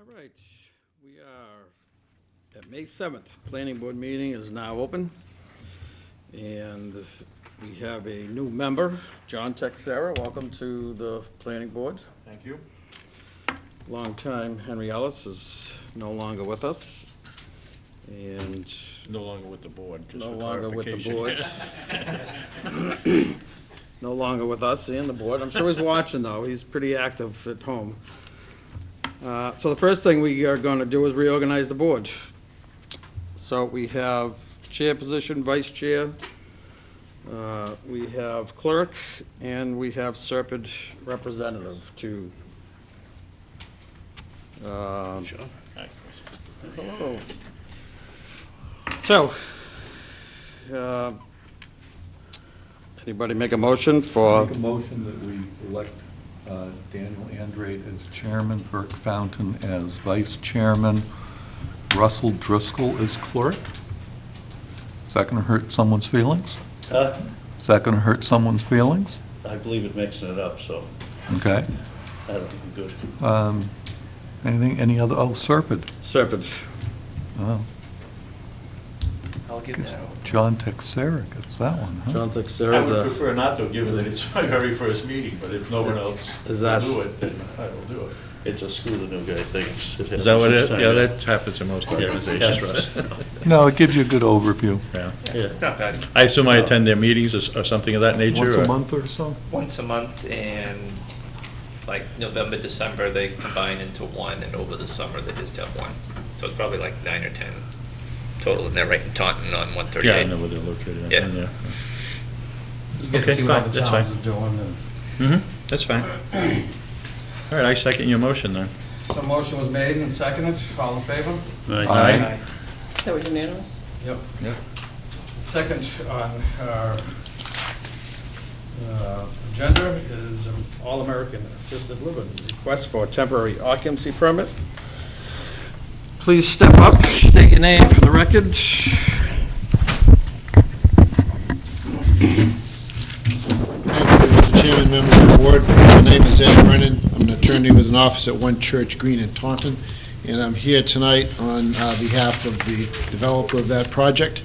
All right, we are at May 7th. Planning Board meeting is now open. And we have a new member, John Texera. Welcome to the Planning Board. Thank you. Longtime Henry Ellis is no longer with us. And No longer with the board, just no for longer with the clarification. board. No longer with us and the board. I'm sure he's watching, though. He's pretty active at home. So the first thing we are going to do is reorganize the board. So we have chair position, vice chair, we have clerk, and we have Serpent representative to. Hello. So, anybody make a motion for? Make a motion that we elect Daniel Andrade as chairman, Burke Fountain as vice chairman, Russell Driscoll as clerk. Is that going to hurt someone's feelings? Is that going to hurt someone's feelings? I believe it mixing it up, so Okay. that'll be good. Any other, Serpent. Serpent. Oh, I'll get that. John Texera gets that one, huh? John I Texera would prefer not to, given that it's my very first meeting, but if no one else Is will that- do it, then I will do it. It's a screw the new guy thing. Is that what it is? Yeah, that happens in most organizations, Russ. No, it gives you a good overview. Yeah. It's not bad. I assume I attend their meetings or something of that nature? Once a or- month or so? Once a month, and like November, December, they combine into one, and over the summer, they just have one. So it's probably like 9 or 10 total, and they're right in Taunton on Yeah, I 138. know where they're located. Yeah. You get to Okay, see what fine, other that's towns fine. are doing. That's fine. All right, I second your motion then. So motion was made and seconded. All in favor? Aye. That was unanimous? Yep. Yep. Second on our agenda is All-American Assisted Living, request for a temporary occupancy permit. Please step up, state your name for the record. Mr. Chairman, members of the board, my name is Ed Brennan. I'm an attorney with an office at One Church Green in Taunton, and I'm here tonight on behalf of the developer of that project.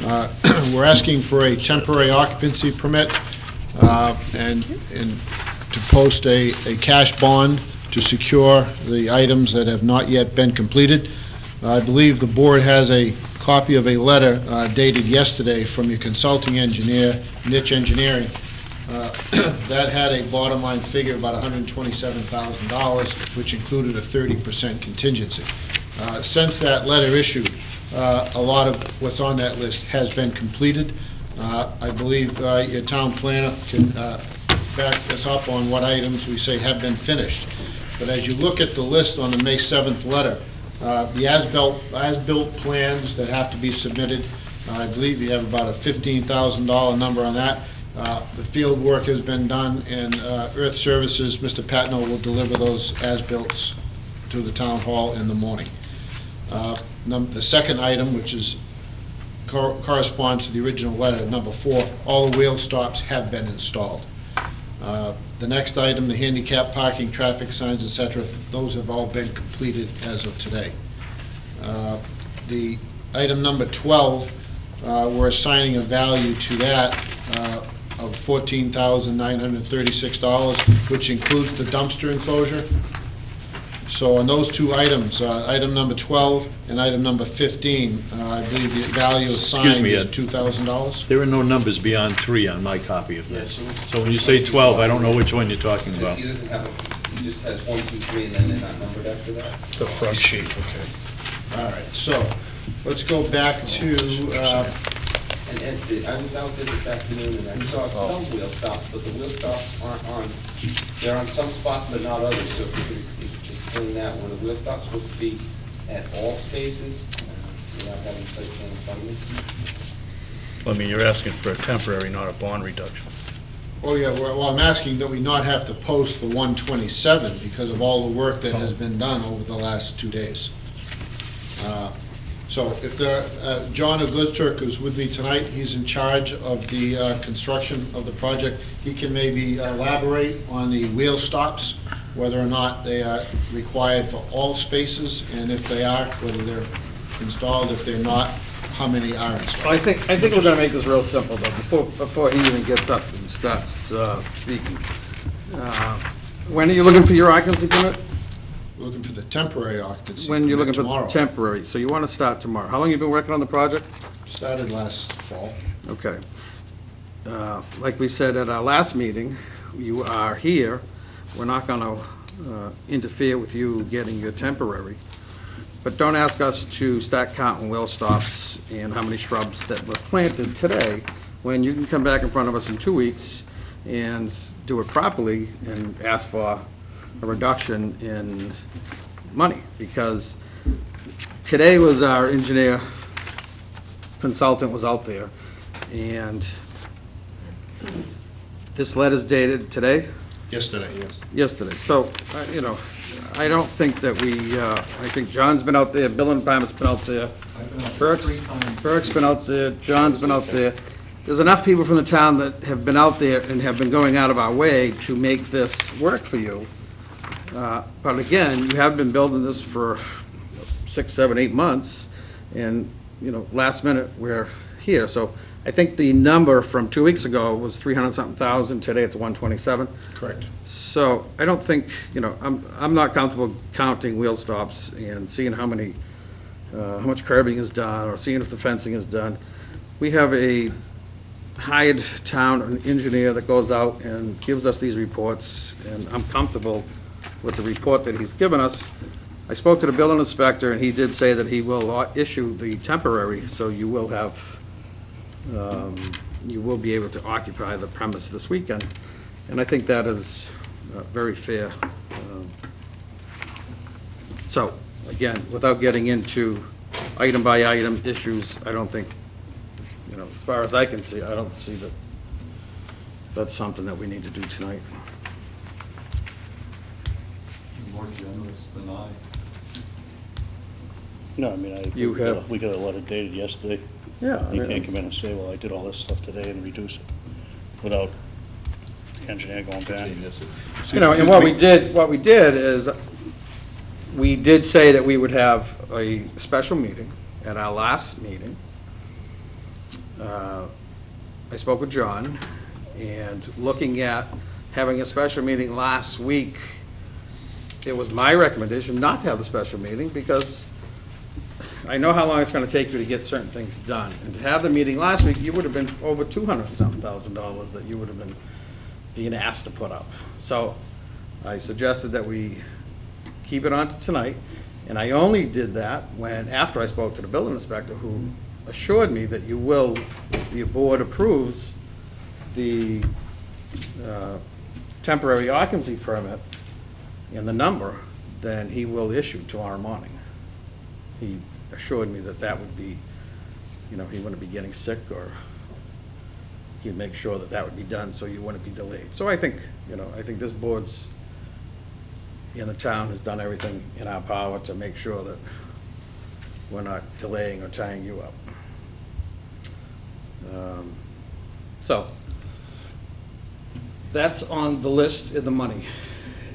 We're asking for a temporary occupancy permit and to post a cash bond to secure the items that have not yet been completed. I believe the board has a copy of a letter dated yesterday from your consulting engineer, Niche Engineering, that had a bottom line figure of about $127,000, which included a 30% contingency. Since that letter issued, a lot of what's on that list has been completed. I believe your town planner can back us up on what items we say have been finished. But as you look at the list on the May 7th letter, the as-built plans that have to be submitted, I believe you have about a $15,000 number on that. The field work has been done, and Earth Services, Mr. Patno, will deliver those as-bills to the town hall in the morning. The second item, which is corresponds to the original letter, number 4, all the wheel stops have been installed. The next item, the handicap parking, traffic signs, etc., those have all been completed as of today. The item number 12, we're assigning a value to that of $14,936, which includes the dumpster enclosure. So on those two items, item number 12 and item number 15, I believe the value assigned me, is Ed. $2,000. There are no numbers beyond 3 on my copy of this. Yeah, So when you say 12, I don't know which one you're talking about. He doesn't have he just has 1, 2, 3, and then they're not numbered after that? The front sheet, okay. All right, so let's go back to, And I was out there this afternoon, and I saw some wheel stops, but the wheel stops aren't on, they're on some spots, but not others, so if you could explain that, were the wheel stops supposed to be at all spaces, without having site plan in front of me? I mean, you're asking for a temporary, not a bond reduction. oh yeah, well, I'm asking that we not have to post the 127 because of all the work that has been done over the last 2 days. So if John Oguzturk is with me tonight, he's in charge of the construction of the project. He can maybe elaborate on the wheel stops whether or not they are required for all spaces, and if they are, whether they're installed, if they're not, how many are installed. I think we're gonna make this real simple, though, before he even gets up and starts speaking. When are you looking for your occupancy permit? We're looking for the temporary occupancy. When you're looking permit for tomorrow. temporary, so you wanna start tomorrow. How long you been working on the project? Started last fall. Okay. Like we said at our last meeting, you are here. We're not gonna interfere with you getting your temporary. But don't ask us to start counting wheel stops and how many shrubs that were planted today, when you can come back in front of us in 2 weeks and do it properly and ask for a reduction in money. Because today was our engineer consultant was out there, and this letter's dated today? Yesterday. Yesterday. So, you know, I don't think that I think John's been out there, building department's been out there, Burke's been out there, John's been out there. There's enough people from the town that have been out there and have been going out of our way to make this work for you. But again, you have been building this for 6, 7, 8 months, and, you know, last minute, we're here. So I think the number from 2 weeks ago was 300-something thousand, today it's 127. Correct. So I don't think, you know, I'm not comfortable counting wheel stops and seeing how much curbing is done, or seeing if the fencing is done. We have a hired town engineer that goes out and gives us these reports, and I'm comfortable with the report that he's given us. I spoke to the building inspector, and he did say that he will issue the temporary, so you will have, you will be able to occupy the premise this weekend. And I think that is very fair. So, again, without getting into item-by-item issues, I don't think, you know, as far as I can see, I don't see that that's something that we need to do tonight. More generous than I. No, I mean, we got a letter dated yesterday. Yeah. You can't come in and say, well, I did all this stuff today and reduce it without the engineer going back. You know, and what we did is, we did say that we would have a special meeting at our last meeting. I spoke with John, and looking at having a special meeting last week, it was my recommendation not to have a special meeting, because I know how long it's gonna take you to get certain things done. And to have the meeting last week, you would have been over $200-something thousand that you would have been being asked to put up. So I suggested that we keep it on to tonight, and I only did that after I spoke to the building inspector, who assured me that you will, if the board approves the temporary occupancy permit and the number, then he will issue tomorrow morning. He assured me that that would be, you know, he wouldn't be getting sick, or he'd make sure that that would be done so you wouldn't be delayed. So I think, you know, I think this board's in the town has done everything in our power to make sure that we're not delaying or tying you up. So, that's on the list of the money.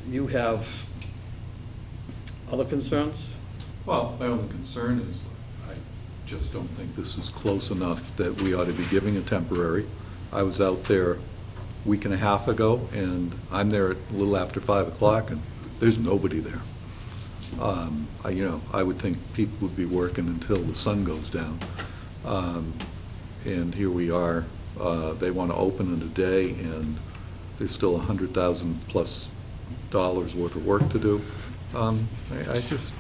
You have other concerns? Well, my only concern is, I just don't think this is close enough that we ought to be giving a temporary. I was out there a week and a half ago, and I'm there at a little after 5 o'clock, and there's nobody there. I would think people would be working until the sun goes down. And here we are, they want to open in a day, and there's still $100,000+ worth of work to do. I just,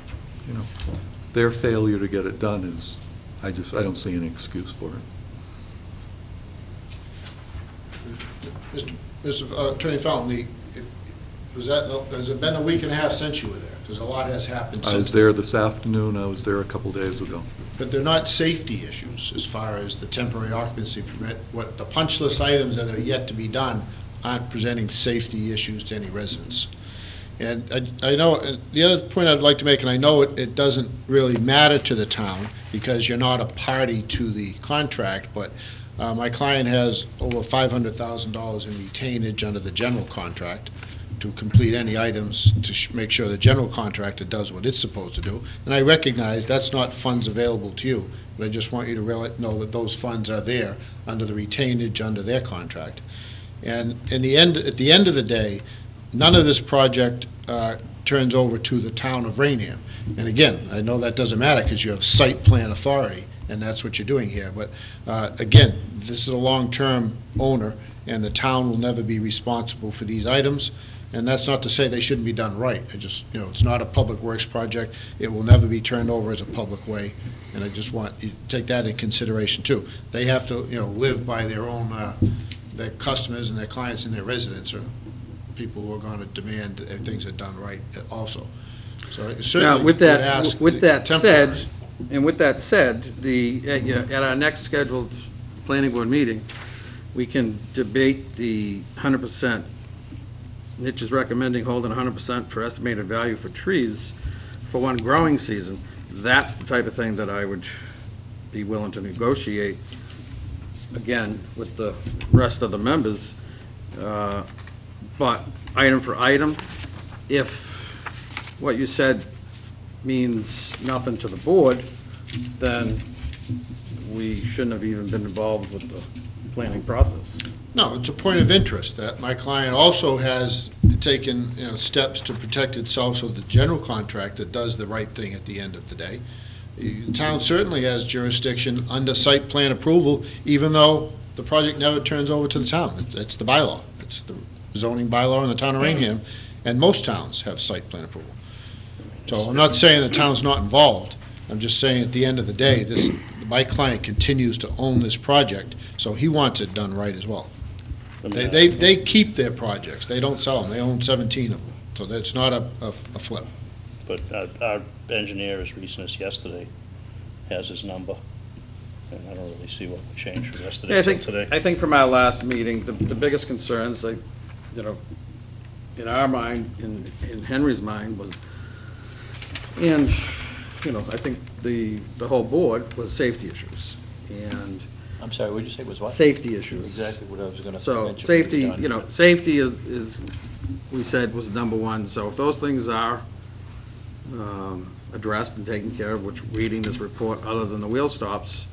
their failure to get it done is, I don't see any excuse for it. Mr. Attorney Fountain, has it been a week and a half since you were there? Because a lot has happened since. I was there this afternoon, I was there a couple days ago. But they're not safety issues as far as the temporary occupancy permit. What the punch list items that are yet to be done aren't presenting safety issues to any residents. And I know, the other point I'd like to make, and I know it doesn't really matter to the town because you're not a party to the contract, but my client has over $500,000 in retainage under the general contract. to complete any items to make sure the general contractor does what it's supposed to do. And I recognize that's not funds available to you, but I just want you to really know that those funds are there under the retainage under their contract. And at the end of the day, none of this project turns over to the town of Raynham. And again, I know that doesn't matter because you have site plan authority, and that's what you're doing here. But again, this is a long-term owner, and the town will never be responsible for these items. And that's not to say they shouldn't be done right. I just, it's not a public works project. It will never be turned over as a public way. And I just want you to take that in consideration too. They have to, live by their own, their customers and their clients and their residents are people who are going to demand that things are done right also. So I certainly Now, would ask. with that temporary. said, and with that said, at our next scheduled planning board meeting, we can debate the 100%. Mitch is recommending holding 100% for estimated value for trees for one growing season. That's the type of thing that I would be willing to negotiate, again, with the rest of the members. But item for item, if what you said means nothing to the board, then we shouldn't have even been involved with the planning process. No, it's a point of interest that my client also has taken, steps to protect itself so the general contractor does the right thing at the end of the day. The town certainly has jurisdiction under site plan approval, even though the project never turns over to the town. It's the bylaw. It's the zoning bylaw in the town of Raynham, and most towns have site plan approval. So I'm not saying the town's not involved. I'm just saying at the end of the day, my client continues to own this project, so he wants it done right as well. They keep their projects. They don't sell them. They own 17 of them. So that's not a flip. But our engineer, as recent as yesterday, has his number, and I don't really see what would change from yesterday Yeah, till today. I think from our last meeting, the biggest concerns, in our mind, in Henry's mind, was, and, I think the whole board was safety issues, and I'm sorry, what did you say was what? safety issues. Exactly what I was gonna So, mention. safety, safety is, we said, was number one. So if those things are addressed and taken care of, which reading this report, other than the wheel stops,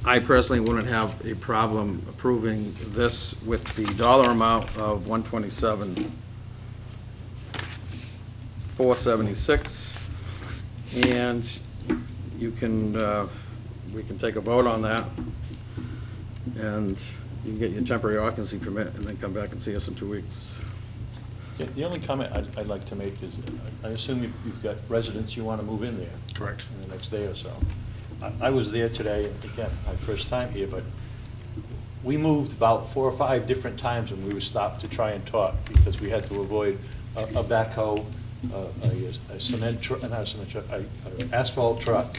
I personally wouldn't have a problem approving this with the dollar amount of $127,476. And you can, we can take a vote on that, and you can get your temporary occupancy permit, and then come back and see us in 2 weeks. The only comment I'd like to make is, I assume you've got residents you want to move in there. Correct. In the next day or so. I was there today, and again, my first time here, but we moved about 4 or 5 different times when we were stopped to try and talk, because we had to avoid a backhoe, a cement truck, not a cement truck, an asphalt truck,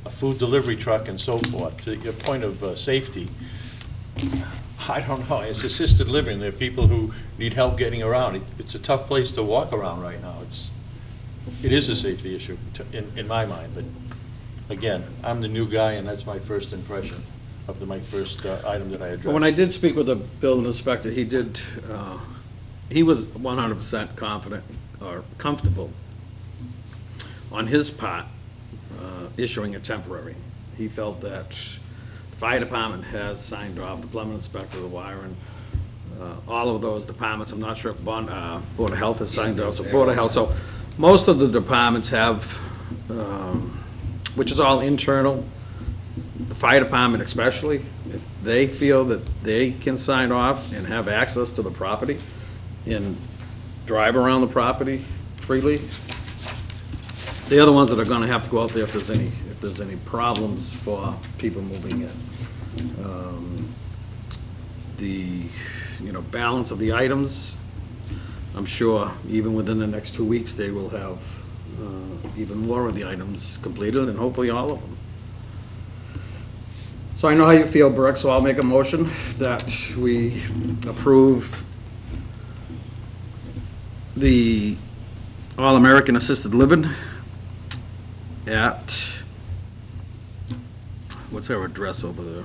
a food delivery truck, and so forth. To your point of safety, I don't know, it's assisted living. There are people who need help getting around. It's a tough place to walk around right now. It is a safety issue in my mind, but again, I'm the new guy, and that's my first impression of my first item that I addressed. But when I did speak with the building inspector, he was 100% confident or comfortable on his part issuing a temporary. He felt that the fire department has signed off, the plumbing inspector, the wiring, all of those departments. I'm not sure if Board of Health has signed off, so Board of Health. So most of the departments have, which is all internal, the fire department especially, if they feel that they can sign off and have access to the property and drive around the property freely, they're the ones that are gonna have to go out there if there's any problems for people moving in. The, balance of the items, I'm sure even within the next 2 weeks, they will have even more of the items completed, and hopefully all of them. So I know how you feel, Brooke, so I'll make a motion that we approve the All-American Assisted Living at, what's our address over there?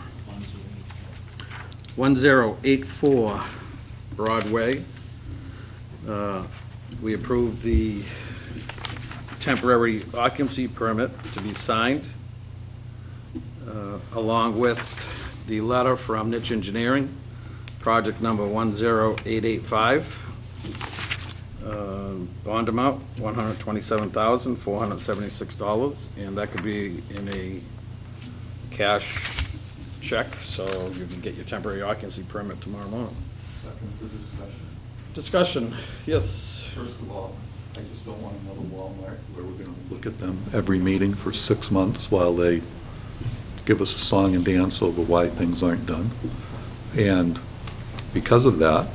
1084 Broadway, We approved the temporary occupancy permit to be signed, along with the letter from Niche Engineering, project number 10885. Bond amount, $127,476, and that could be in a cash check, so you can get your temporary occupancy permit tomorrow morning. Second for discussion. Discussion, yes. First of all, I just don't want another Walmart where we're going to look at them every meeting for 6 months while they give us a song and dance over why things aren't done. And because of that,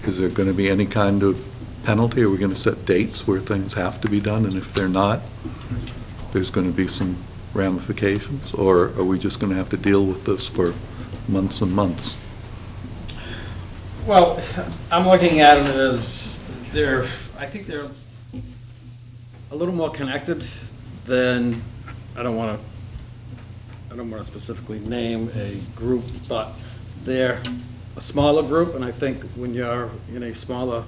is there going to be any kind of penalty? Are we going to set dates where things have to be done? And if they're not, there's going to be some ramifications? Or are we just going to have to deal with this for months and months? Well, I'm looking at it as I think they're a little more connected than, I don't want to specifically name a group, but they're a smaller group, and I think when you're in a smaller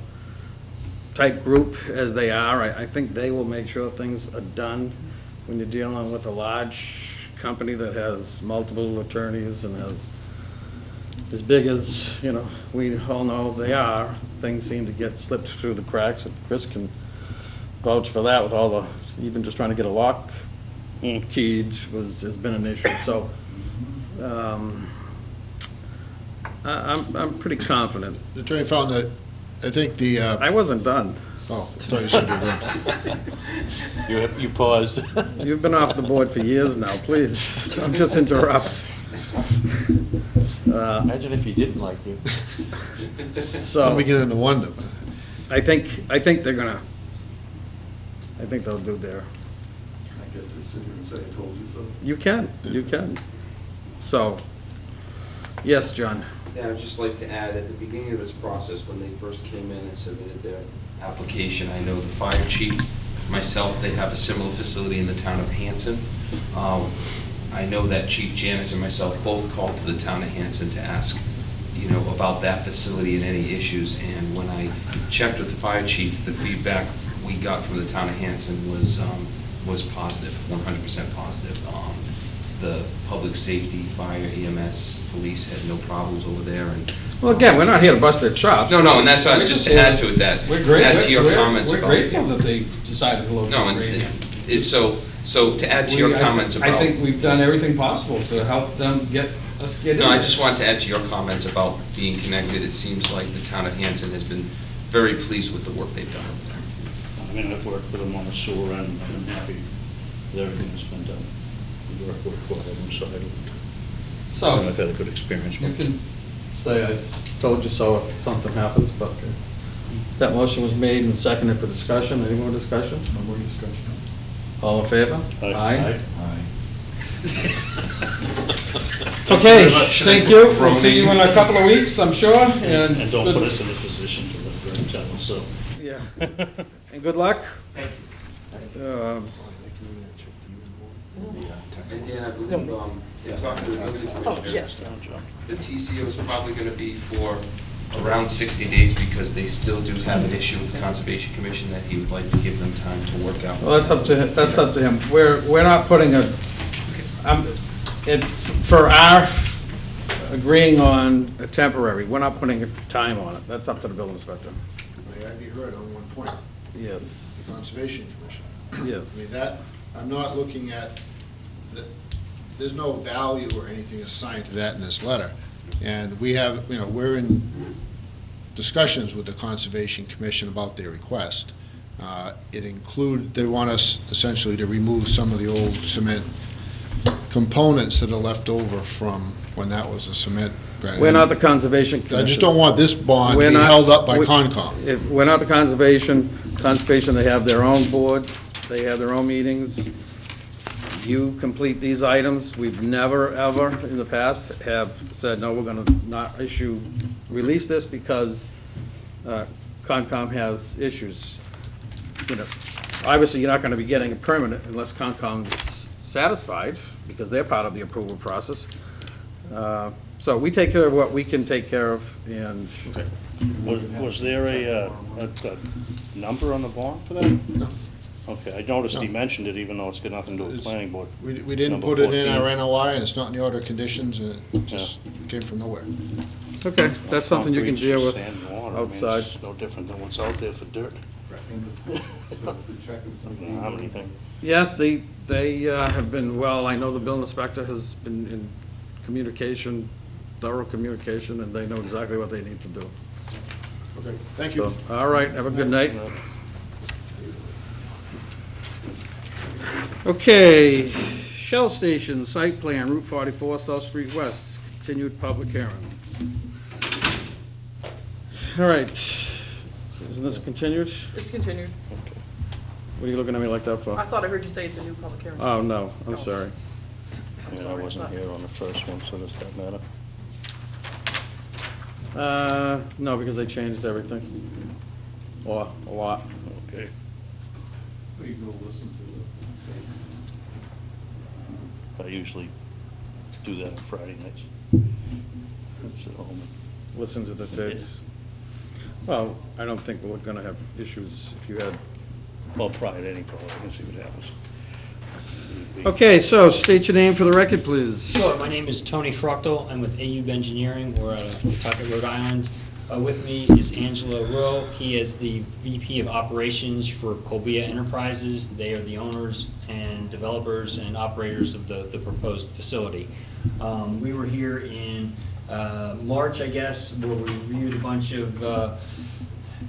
type group as they are, I think they will make sure things are done. When you're dealing with a large company that has multiple attorneys and has, as big as, we all know they are, things seem to get slipped through the cracks, and Chris can vouch for that with all the, even just trying to get a lock keyed has been an issue, so, I'm pretty confident. The attorney found that, I think the, I wasn't done. oh, I thought you said you were. You paused. You've been off the board for years now, please, don't just interrupt. Imagine if he didn't like you. I'm So, beginning to wonder. I think they're gonna, I think they'll do their, I get to sit here and say, I told you so. you can. So, yes, John? Yeah, I'd just like to add, at the beginning of this process, when they first came in and submitted their application, I know the fire chief, myself, they have a similar facility in the town of Hanson. I know that Chief Janice and myself both called to the town of Hanson to ask, about that facility and any issues. And when I checked with the fire chief, the feedback we got from the town of Hanson was positive, 100% positive. The public safety, fire, EMS, police had no problems over there. And Well, again, we're not here to bust their chops. no, and that's just to add to it, that We're great. add to your comments We're about. grateful that they decided to locate No, and Raynham. so to add to your comments about. I think we've done everything possible to help them get in. No, I just want to add to your comments about being connected. It seems like the town of Hanson has been very pleased with the work they've done over there. I mean, I've worked with them on the sewer end, and I'm happy with everything that's been done. We work with them, so So, I've had a good experience you with them. can say I told you so if something happens, but that motion was made and seconded for discussion. Any more discussion? No more discussion. All in favor? Aye. Aye. Okay, Very much. thank you. We'll see you in a couple of weeks, I'm sure, and. And don't put us in a position to let Raynham Channel, so. Yeah. And good luck. Thank you. And Dan, I believe, in talking to the building commissioner, the TCO is probably going to be for around 60 days because they still do have an issue with the Conservation Commission that he would like to give them time to work out. Well, that's up to him. We're not putting for our agreeing on a temporary, we're not putting a time on it. That's up to the building inspector. May I be heard on one point? Yes, Conservation Commission. I mean, yes. that, I'm not looking at, there's no value or anything assigned to that in this letter. And we have, we're in discussions with the Conservation Commission about their request. They want us essentially to remove some of the old cement components that are left over from when that was a cement. We're not the Conservation Commission. I just don't want this bond to We're be not- held up by we- Concom. We're not the Conservation, they have their own board, they have their own meetings. You complete these items, we've never, ever in the past have said, no, we're gonna not release this because Concom has issues. Obviously, you're not gonna be getting a permit unless Concom's satisfied, because they're part of the approval process. So we take care of what we can take care of, and Was there a number on the bond for that? No. Okay, I noticed he No. mentioned it, even though it's got nothing to do with the planning board. We didn't Number put it in 14. our NOI, and it's not in the order of conditions, and it just came from nowhere. okay, that's something you can Concrete's deal just with sand and water. I mean, outside. It's no different than what's out there for dirt. You know, how many things? Yeah, they have been, well, I know the building inspector has been in communication, thorough communication, and they know exactly what they need to do. Okay, thank you. So, all right, have a good night. Okay, Shell Station, site plan, Route 44, South Street West, continued public hearing. All right, isn't this continued? It's continued. What are you looking at me like that for? I thought I heard you say it's a new public hearing. Oh, no, I'm sorry. I'm Yeah, I sorry. wasn't here on the first one, so does that matter? No, because they changed everything. Or a lot. Okay. I usually do that on Friday nights. Sit at home. Listen to the tapes. Well, I don't think we're gonna have issues if you had. Well, prior to any call, I can see what happens. Okay, so state your name for the record, please. Sure, my name is Tony Fruchtel. I'm with AUB Engineering. We're out of Pawtucket, Rhode Island. With me is Angelo Rowe. He is the VP of Operations for Colbia Enterprises. They are the owners and developers and operators of the proposed facility. We were here in March, I guess, where we reviewed a bunch of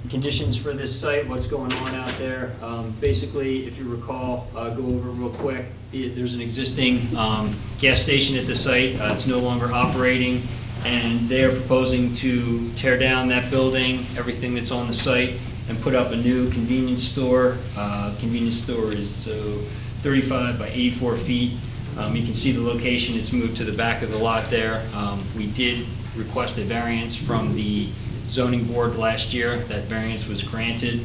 conditions for this site, what's going on out there. Basically, if you recall, go over real quick. There's an existing gas station at the site. It's no longer operating, and they are proposing to tear down that building, everything that's on the site, and put up a new convenience store. Convenience store is 35 by 84 feet. You can see the location. It's moved to the back of the lot there. We did request a variance from the zoning board last year. That variance was granted.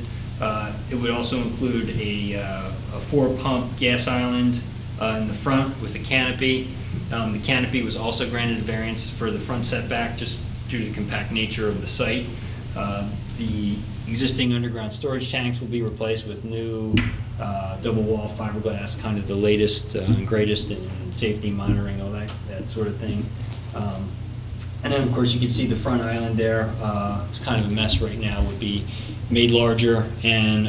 It would also include a 4-pump gas island in the front with a canopy. The canopy was also granted a variance for the front setback just due to the compact nature of the site. The existing underground storage tanks will be replaced with new double wall fiberglass, kind of the latest and greatest in safety monitoring, all that sort of thing. And then, of course, you can see the front island there. It's kind of a mess right now. Would be made larger, and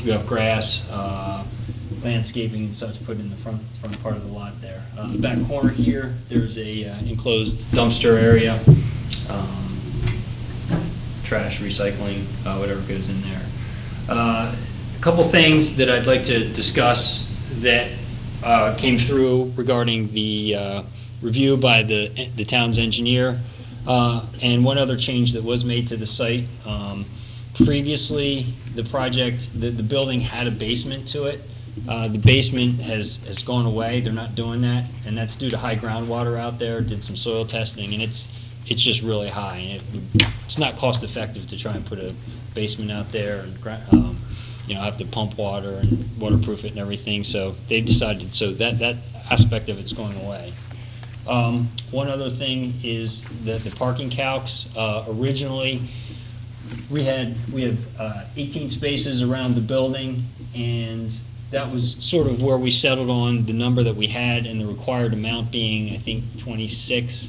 we have grass, landscaping and such put in the front part of the lot there. The back corner here, there's a enclosed dumpster area, trash, recycling, whatever goes in there. A couple things that I'd like to discuss that came through regarding the review by the town's engineer, and one other change that was made to the site. Previously, the project, the building had a basement to it. The basement has gone away. They're not doing that, and that's due to high groundwater out there. Did some soil testing, and it's just really high, and it's not cost effective to try and put a basement out there and have to pump water and waterproof it and everything. So they've decided, so that aspect of it's going away. One other thing is that the parking calcs, originally, we have 18 spaces around the building, and that was sort of where we settled on the number that we had, and the required amount being, I think, 26.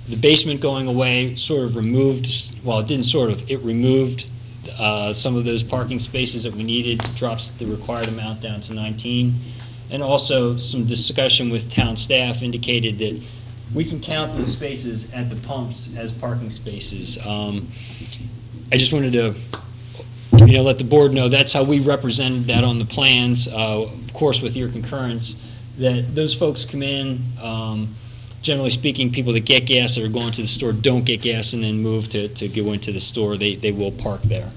The basement going away sort of removed, well, it didn't sort of, it removed some of those parking spaces that we needed, drops the required amount down to 19. And also, some discussion with town staff indicated that we can count those spaces at the pumps as parking spaces. I just wanted to, let the board know that's how we represented that on the plans, of course with your concurrence, that those folks come in, generally speaking, people that get gas that are going to the store don't get gas and then move to go into the store, they will park there.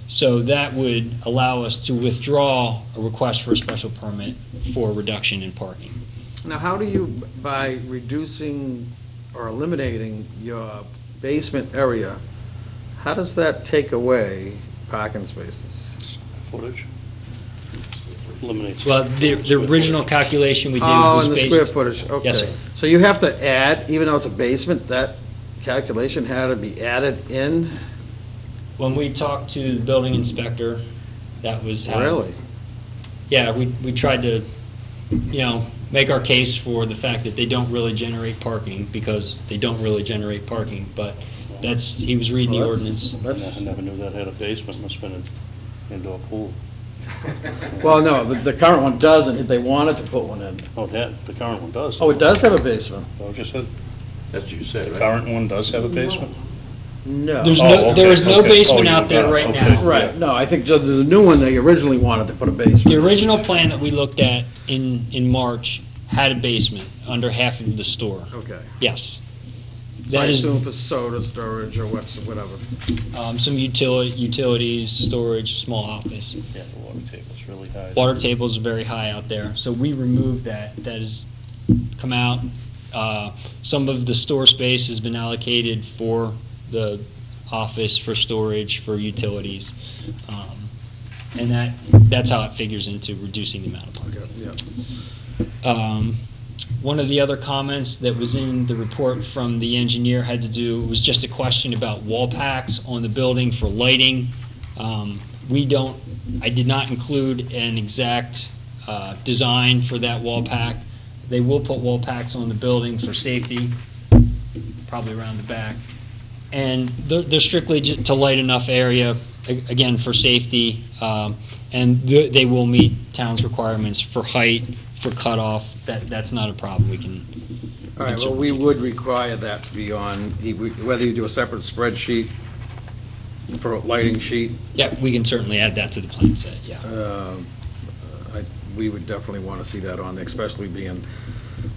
So that would allow us to withdraw a request for a special permit for a reduction in parking. Now, how do you, by reducing or eliminating your basement area, how does that take away parking spaces? Footage? eliminates. Well, the original calculation we did Oh, was and the based. square footage, okay. Yes, sir. So you have to add, even though it's a basement, that calculation had to be added in? When we talked to the building inspector, that was how. Really? Yeah, we tried to, make our case for the fact that they don't really generate parking, because they don't really generate parking, but he was reading the Well, ordinance. I never knew that had a basement, must have been an indoor pool. Well, no, the current one doesn't, they wanted to put one in. Oh, that, the current one does. Oh, it does have a basement? What you said? That's what you said, The right? current one does have a basement? No. There's Oh, no, there okay, is no okay. basement Oh, out you there got it, right okay. now. Right, no, I think the new one, they originally wanted to put a The basement. original plan that we looked at in March had a basement under half of the store. Okay. Yes. So I That is assume for soda storage or whatever. some utilities, storage, small office. Yeah, the water table's really high. Water tables are very high out there, so we removed that. That has come out. Some of the store space has been allocated for the office, for storage, for utilities. And that's how it figures into reducing the amount of parking. Yeah. One of the other comments that was in the report from the engineer had to do, was just a question about wall packs on the building for lighting. I did not include an exact design for that wall pack. They will put wall packs on the building for safety, probably around the back. And they're strictly to light enough area, again, for safety, and they will meet town's requirements for height, for cutoff. That's not a problem. We can. All right, well, we would require that to be on, whether you do a separate spreadsheet for a lighting sheet, Yeah, we can certainly add that to the plan set, yeah. we would definitely want to see that on, especially being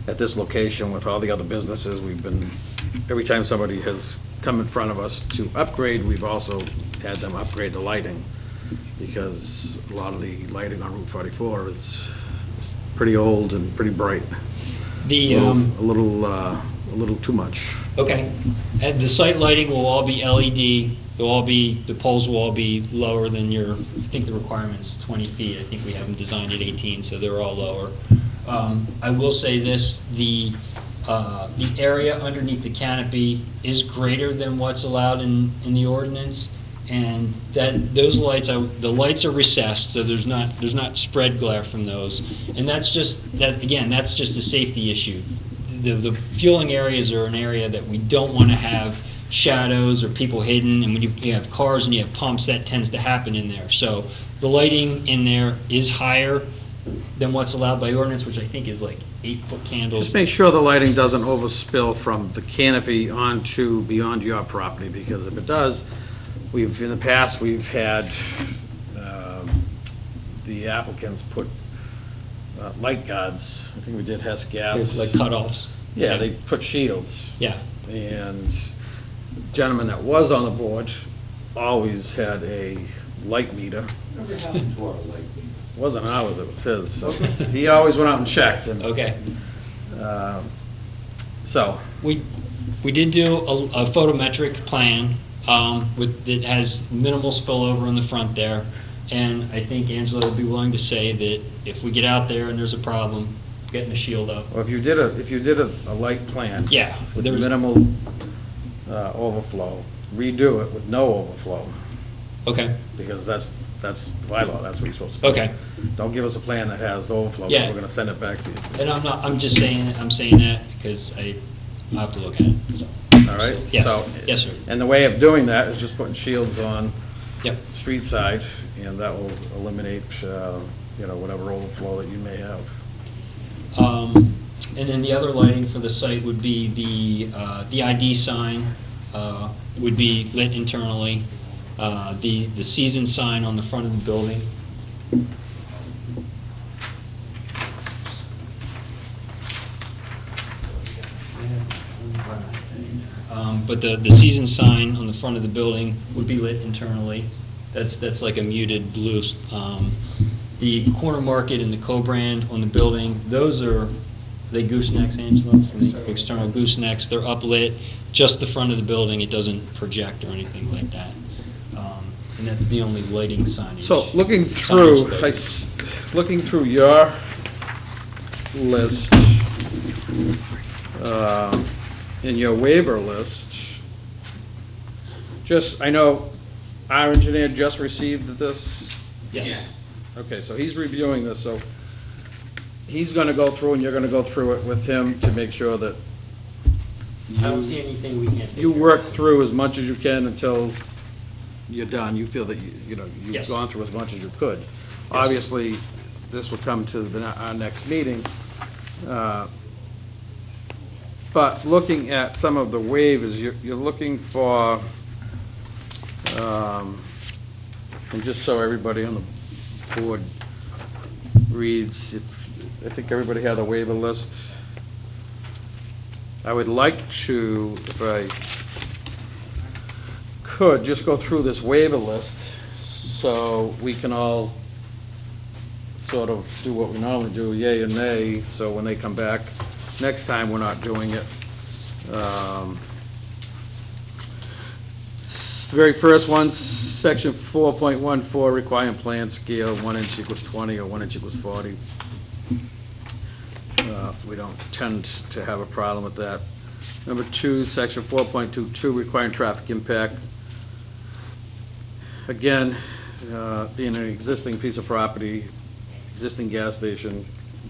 at this location with all the other businesses. Every time somebody has come in front of us to upgrade, we've also had them upgrade the lighting, because a lot of the lighting on Route 44 is pretty old and pretty bright. The, A little too much. okay, and the site lighting will all be LED. The poles will all be lower than I think the requirement's 20 feet. I think we have them designed at 18, so they're all lower. I will say this, the area underneath the canopy is greater than what's allowed in the ordinance, and the lights are recessed, so there's not spread glare from those. And that's just a safety issue. The fueling areas are an area that we don't want to have shadows or people hidden, and when you have cars and you have pumps, that tends to happen in there. So the lighting in there is higher than what's allowed by ordinance, which I think is like 8-foot candles. Just make sure the lighting doesn't overspill from the canopy onto beyond your property, because if it does, in the past, we've had the applicants put light guards, I think we did Hess Gas. Like cutoffs. Yeah, they put shields. Yeah. And the gentleman that was on the board always had a light meter. Never happened to our light. It wasn't ours, it was his. So he always went out and checked. And Okay. so, We did do a photometric plan that has minimal spillover in the front there. And I think Angela would be willing to say that if we get out there and there's a problem, getting the shield up. well, if you did a light plan. Yeah. With there was- minimal overflow, redo it with no overflow, Okay, because that's bylaw, that's what you're supposed to do. okay. Don't give us a plan that has overflow, 'cause Yeah. we're gonna send it back to you. And I'm saying that because I'll have to look at it, so. All right? Yes, So- yes, sir. And the way of doing that is just putting shields on Yep. the street side, and that will eliminate, whatever overflow that you may have. And then the other lighting for the site would be the ID sign would be lit internally. The season sign on the front of the building. But the season sign on the front of the building would be lit internally. That's like a muted blue. The corner market and the co-brand on the building, they goosenecks, Angela, from the external goosenecks. They're uplit, just the front of the building. It doesn't project or anything like that. And that's the only lighting signage. So, looking through, Signage looking through your list, in your waiver list, I know our engineer just received this. Yeah. Okay, so he's reviewing this, so he's gonna go through and you're gonna go through it with him to make sure that I don't see anything we can't take you care of. work through as much as you can until you're done. You feel that, you've Yes. gone through as much as you could. Obviously, this will come to our next meeting. But looking at some of the waivers, you're looking for, and just so everybody on the board reads, I think everybody had a waiver list. I would like to, if I could, just go through this waiver list so we can all sort of do what we normally do, yay and nay, so when they come back next time, we're not doing it. The very first one, section 4.14, requiring plan scale, 1 inch equals 20 or 1 inch equals 40. We don't tend to have a problem with that. Number 2, section 4.22, requiring traffic impact. Again, being an existing piece of property, existing gas station,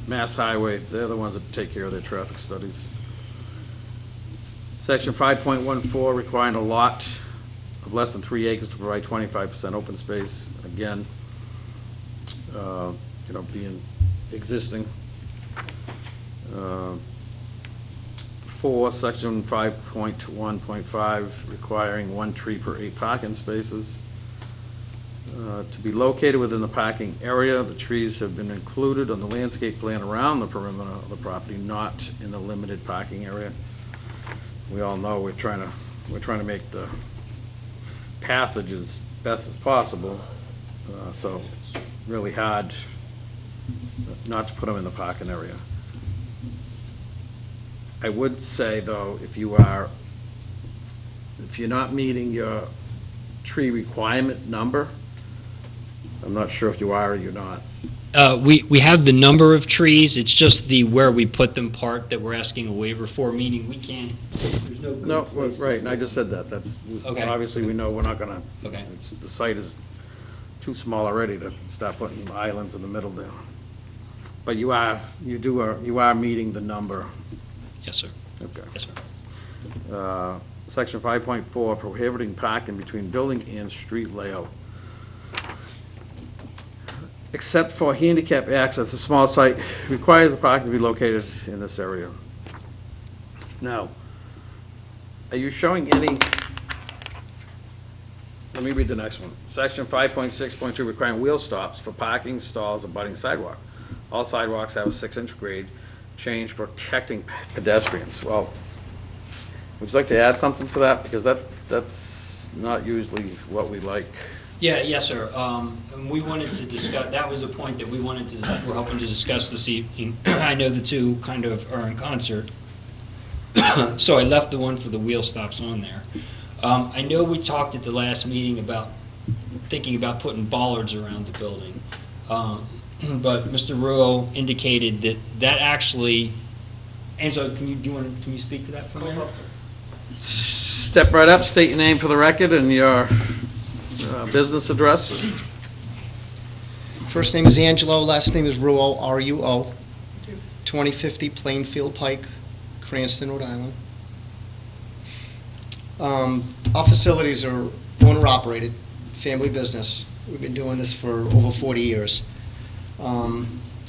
mass highway, they're the ones that take care of their traffic studies. Section 5.14, requiring a lot of less than 3 acres to provide 25% open space. Again, being existing. 4, section 5.1.5, requiring 1 tree per 8 parking spaces. To be located within the parking area, the trees have been included on the landscape plan around the perimeter of the property, not in the limited parking area. We all know we're trying to make the passage as best as possible, so it's really hard not to put them in the parking area. I would say, though, if you're not meeting your tree requirement number, I'm not sure if you are or you're not. We have the number of trees, it's just the where we put them part that we're asking a waiver for, meaning we can't, there's no good No, place to right, and sit. I just said that, that's, Okay. obviously, we know we're not gonna, Okay. the site is too small already to start putting islands in the middle there. But you are meeting the number. Yes, sir. Okay. Yes, sir. Section 5.4, prohibiting parking between building and street layout. Except for handicap access, a small site requires the parking to be located in this area. Now, are you showing any, let me read the next one. Section 5.6.2, requiring wheel stops for parking stalls abutting sidewalk. All sidewalks have a 6-inch grade change protecting pedestrians. Well, would you like to add something to that? Because that's not usually what we like. Yeah, yes, sir. And we wanted to discuss, that was a point that we're hoping to discuss this evening. I know the two kind of are in concert. So I left the one for the wheel stops on there. I know we talked at the last meeting about thinking about putting bollards around the building. But Mr. Ruo indicated that actually, Angelo, can you speak to that for a minute? Step right up, state your name for the record and your business address. First name is Angelo, last name is Ruo, R-U-O, 2050 Plainfield Pike, Cranston, Rhode Island. Our facilities are owner-operated, family business. We've been doing this for over 40 years.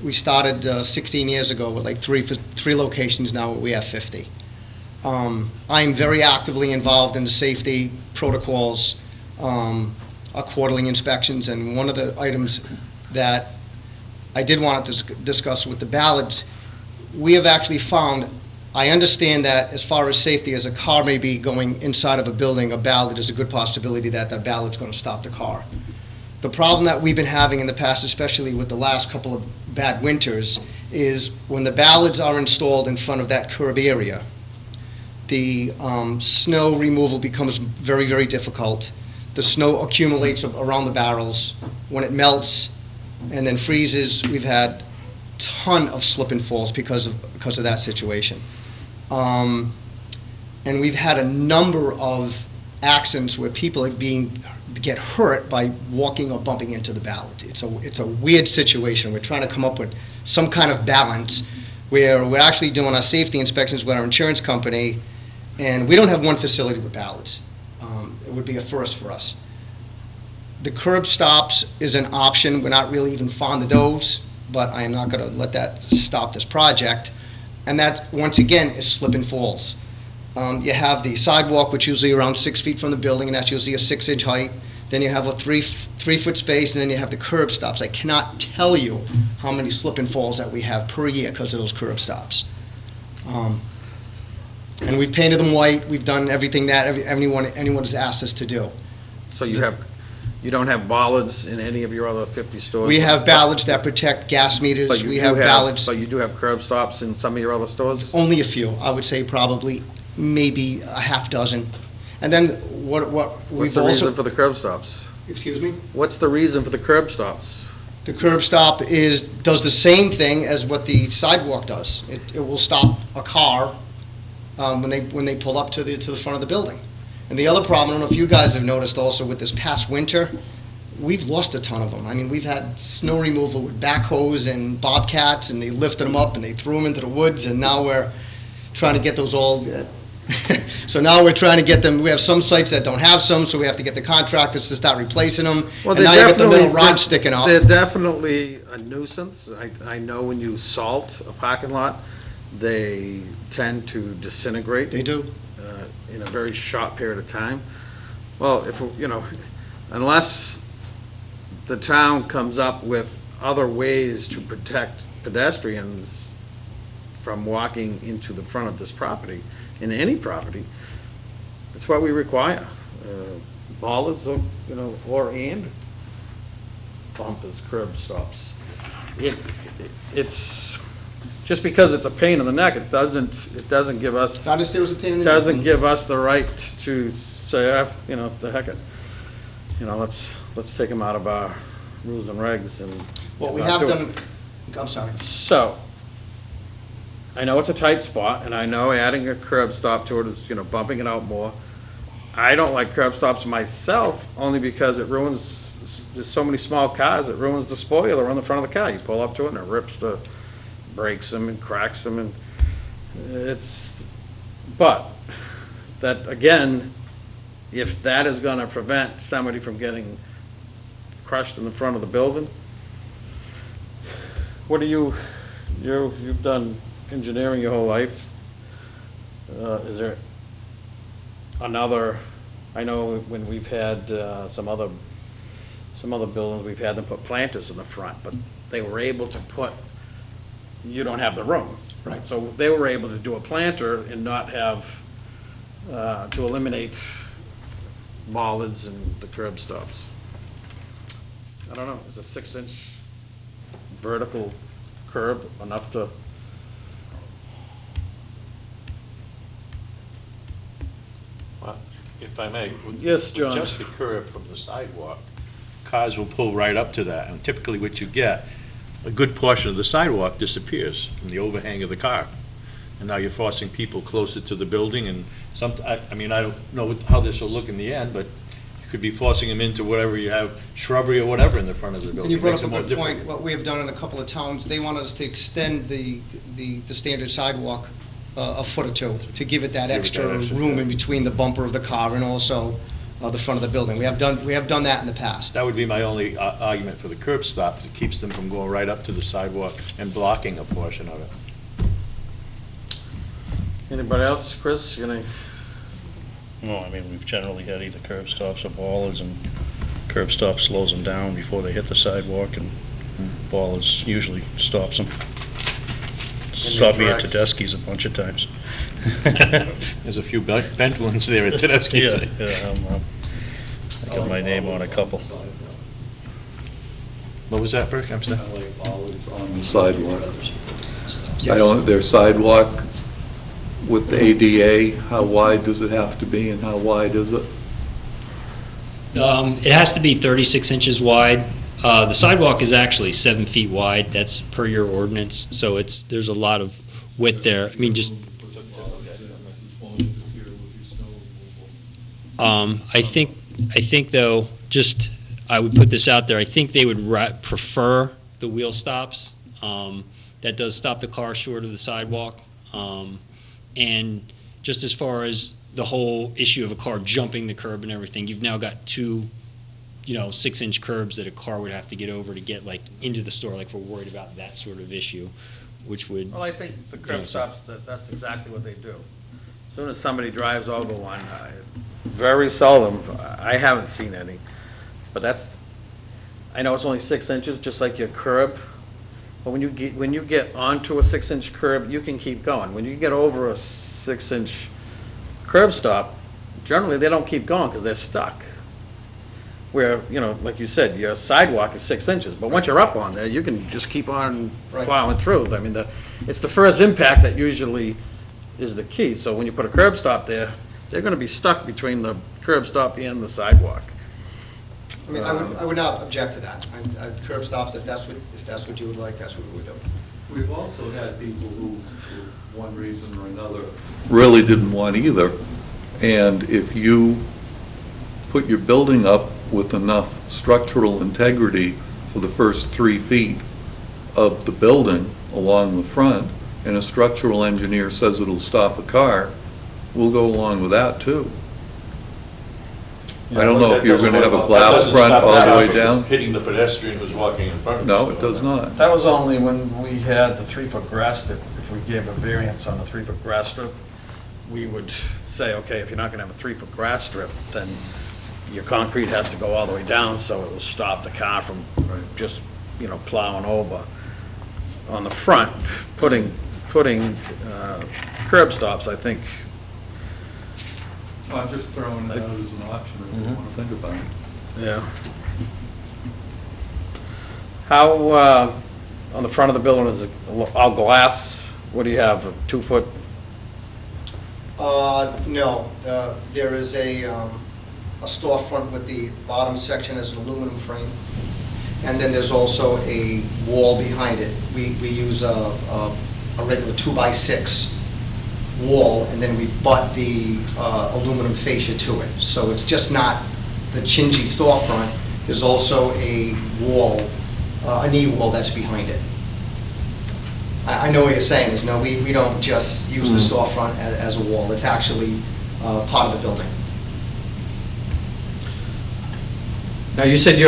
We started 16 years ago with like three locations. Now we have 50. I'm very actively involved in the safety protocols, our quarterly inspections, and one of the items that I did want to discuss with the ballards, we have actually found, I understand that as far as safety, as a car may be going inside of a building, a ballard is a good possibility that that ballard's going to stop the car. The problem that we've been having in the past, especially with the last couple of bad winters, is when the ballards are installed in front of that curb area, the snow removal becomes very, very difficult. The snow accumulates around the barrels. When it melts, And then freezes, we've had ton of slip and falls because of that situation. And we've had a number of accidents where people get hurt by walking or bumping into the ballot. It's a weird situation. We're trying to come up with some kind of balance where we're actually doing our safety inspections with our insurance company, and we don't have one facility with ballots. It would be a first for us. The curb stops is an option. We're not really even fond of those, but I am not going to let that stop this project. And that, once again, is slip and falls. You have the sidewalk, which is usually around 6 feet from the building, and that's usually a 6-inch height. Then you have a three-foot space, and then you have the curb stops. I cannot tell you how many slip and falls that we have per year because of those curb stops. And we've painted them white. We've done everything that anyone has asked us to do. So you don't have bollards in any of your other 50 stores? We have ballards that protect gas meters. But you We do have ballards, But you do have curb stops in some of your other stores? only a few. I would say probably maybe a half dozen. And then what What's we've the reason also, for the curb stops? excuse me? What's the reason for the curb stops? The curb stop does the same thing as what the sidewalk does. It will stop a car when they pull up to the front of the building. And the other problem, I don't know if you guys have noticed also with this past winter, we've lost a ton of them. I mean, we've had snow removal with backhoes and bobcats, and they lifted them up and they threw them into the woods, and now we're trying to get those all. So now we're trying to get them. We have some sites that don't have some, so we have to get the contractors to start replacing them. Well, And now you get the little rod sticking out. They're definitely a nuisance. I know when you salt a parking lot, they tend to disintegrate. They do. In a very short period of time. Well, unless the town comes up with other ways to protect pedestrians from walking into the front of this property, in any property, that's what we require. Bollards or bumpers, curb stops. It's, just because it's a pain in the neck, it doesn't give us, I understand it was a pain in the neck. doesn't give us the right to say, the heck it. Let's take them out of our rules and regs and. What we not have do it. done, I'm sorry. So, I know it's a tight spot, and I know adding a curb stop to it is, bumping it out more. I don't like curb stops myself, only because it ruins, there's so many small cars, it ruins the spoiler on the front of the car. You pull up to it and it breaks them and cracks them, and but that, again, if that is gonna prevent somebody from getting crushed in the front of the building, what do you've done engineering your whole life. Is there another, I know when we've had some other buildings, we've had them put planters in the front, but they were able to put, you don't have the room. Right. So they were able to do a planter and not have, to eliminate bollards and the curb stops. I don't know, is a 6-inch vertical curb enough to? Well, if I may. Yes, John. Just the curb from the sidewalk, cars will pull right up to that, and typically what you get, a good portion of the sidewalk disappears from the overhang of the car. And now you're forcing people closer to the building, and I mean, I don't know how this will look in the end, but you could be forcing them into whatever you have, shrubbery or whatever in the front of the building. And you brought Makes up it a more good difficult. point. What we have done in a couple of towns, they want us to extend the standard sidewalk a foot or two to give it that Give it extra that extra room step. in between the bumper of the car and also the front of the building. We have done that in the past. That would be my only argument for the curb stop, is it keeps them from going right up to the sidewalk and blocking a portion of it. Anybody else? Chris, you gonna? No, I mean, we've generally had either curb stops or bollards, and curb stop slows them down before they hit the sidewalk, and bollards usually stops them. Stopped me at tracks. Tedeschi's a bunch of times. There's a few bent ones there at Tedeschi's. Yeah, I got my name on a couple. What was that, Burke? I'm sorry. On the sidewalk. I don't, their sidewalk with the ADA, how wide does it have to be and how wide is it? It has to be 36 inches wide. The sidewalk is actually 7 feet wide, that's per your ordinance, so there's a lot of width there. I mean, just, I think though, just, I would put this out there, I think they would prefer the wheel stops. That does stop the car short of the sidewalk. And just as far as the whole issue of a car jumping the curb and everything, you've now got 2, 6-inch curbs that a car would have to get over to get like into the store, like we're worried about that sort of issue, which would. Well, I think the curb Yeah. stops, that's exactly what they do. As soon as somebody drives over one, very seldom, I haven't seen any, but I know it's only 6 inches, just like your curb, but when you get onto a 6-inch curb, you can keep going. When you get over a 6-inch curb stop, generally, they don't keep going because they're stuck. Where, like you said, your sidewalk is 6 inches, but once you're up on there, you can just keep on Right. plowing through. I mean, it's the first impact that usually is the key. So when you put a curb stop there, they're gonna be stuck between the curb stop and the sidewalk. I mean, I would not object to that. Curb stops, if that's what you would like, that's what we would do. We've also had people who, for one reason or another, really didn't want either. And if you put your building up with enough structural integrity for the first 3 feet of the building along the front, and a structural engineer says it'll stop a car, we'll go along with that too. I don't know if you're gonna have a glass front all the way down. Hitting the pedestrian who's walking in front of you. No, it does not. That was only when we had the 3-foot grass strip. If we gave a variance on the 3-foot grass strip, we would say, okay, if you're not gonna have a 3-foot grass strip, then your concrete has to go all the way down, so it will stop the car from just, plowing over. On the front, putting curb stops, I think. I'm just throwing it out as an option if you want to think about it. Yeah. How, on the front of the building, is it all glass? What do you have, a 2-foot? No, there is a storefront with the bottom section as an aluminum frame, and then there's also a wall behind it. We use a regular 2x6 wall, and then we butt the aluminum fascia to it. So it's just not the Chingy storefront, there's also a wall, a knee wall that's behind it. I know what you're saying, is no, we don't just use the storefront as a wall, it's actually part of the building. Now, you said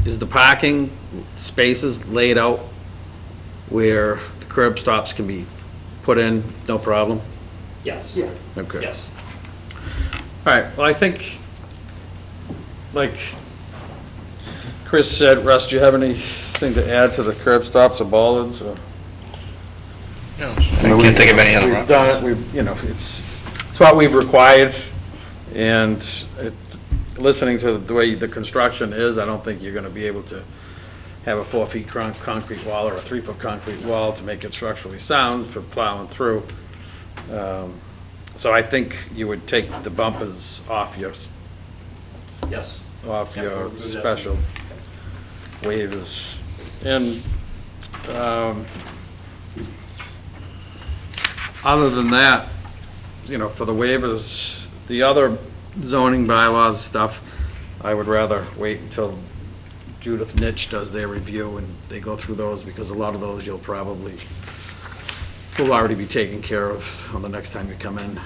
is the parking spaces laid out where the curb stops can be put in, no problem? Yes. Yeah. Okay. Yes. All right, well, I think, like Chris said, Russ, do you have anything to add to the curb stops or bollards? Or? No, I can't think of any other We've done it, it's what we've required, and listening to the way the construction is, I don't think you're gonna be able to have a 4-foot concrete wall or a 3-foot concrete wall to make it structurally sound for plowing through. So I think you would take the bumpers off your Yes. off Yeah, your we'll do that. special waivers. And other than that, for the waivers, the other zoning bylaws stuff, I would rather wait until Judith Nitch does their review and they go through those, because a lot of those will already be taken care of on the next time you come in.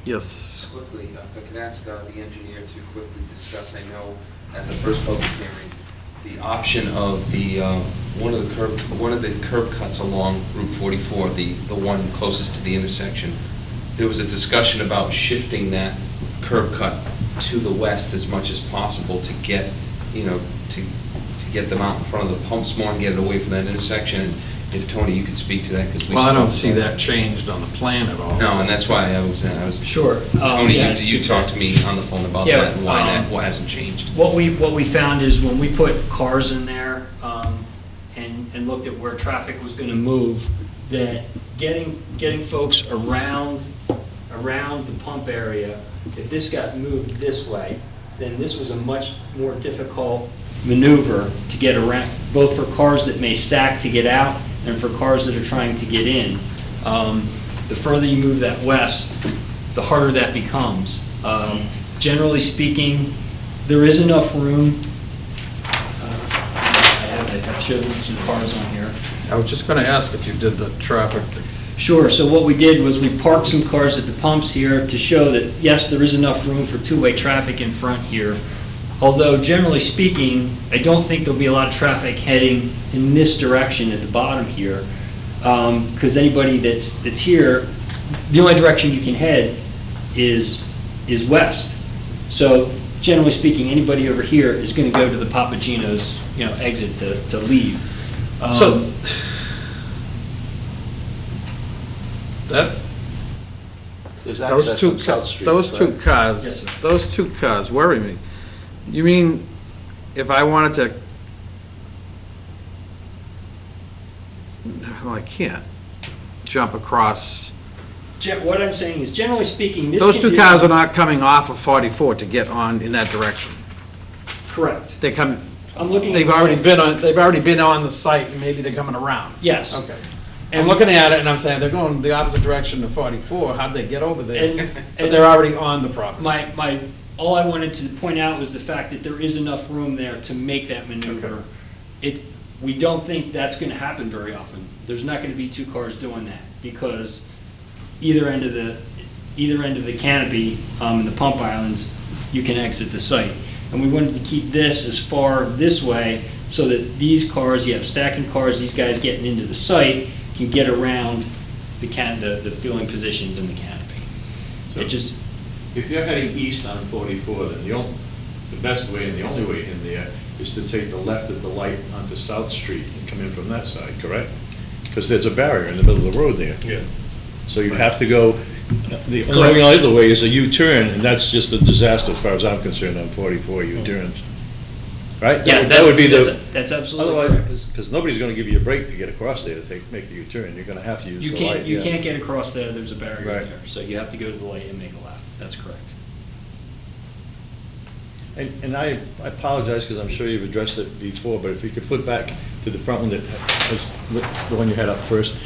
Yes. Quickly, if I could ask the engineer to quickly discuss, I know at the first public hearing, the option of the, one of the curb cuts along Route 44, the one closest to the intersection. There was a discussion about shifting that curb cut to the west as much as possible to get, to get them out in front of the pumps more and get it away from that intersection. And if, Tony, you could speak to that, because we. Well, I don't spoke- see that changed on the plan at all. No, and that's why I was. Sure. Tony, Yeah. you talked to me on the phone about Yeah, that and why that hasn't changed. What we found is when we put cars in there, and looked at where traffic was gonna move, that getting folks around the pump area, if this got moved this way, then this was a much more difficult maneuver to get around, both for cars that may stack to get out and for cars that are trying to get in. The further you move that west, the harder that becomes. Generally speaking, there is enough room. I've showed some cars on here. I was just gonna ask if you did the traffic. Sure, so what we did was we parked some cars at the pumps here to show that, yes, there is enough room for two-way traffic in front here. Although generally speaking, I don't think there'll be a lot of traffic heading in this direction at the bottom here. Because anybody that's here, the only direction you can head is west. So generally speaking, anybody over here is gonna go to the Papagino's, exit to leave. So, that, There's those access two, from South Street. those two correct? cars, Yes, sir. those two cars worry me. You mean, if I wanted to, well, I can't jump across. What I'm saying is, generally speaking, this. Those two condition- cars are not coming off of 44 to get on in that direction. Correct. They come, I'm looking. they've already been on the site, and maybe they're coming around. Yes. Okay. I'm looking at it and I'm saying, they're going the opposite direction to 44, how'd they get over there? And- But they're already on the property. All I wanted to point out was the fact that there is enough room there to make that maneuver. We don't think that's gonna happen very often. There's not gonna be two cars doing that, because either end of the canopy, in the pump islands, you can exit the site. And we wanted to keep this as far this way, so that these cars, you have stacking cars, these guys getting into the site, can get around the fueling positions in the canopy. So- It just, If you're heading east on 44, then the best way and the only way in there is to take the left at the light onto South Street and come in from that side, correct? Because there's a barrier in the middle of the road there. Yeah. So you'd have to go, the only other way is a U-turn, and that's just a disaster as far as I'm concerned on 44 U-turns. Right? yeah, That would be that's absolutely correct. otherwise, because nobody's gonna give you a break to get across there to make the U-turn. You're gonna have to use You the can't, light. you yeah. can't get across there's a barrier Right. there, so you have to go to the light and make a left, that's correct. And I apologize, because I'm sure you've addressed it before, but if you could flip back to the front one that was, the one you had up first.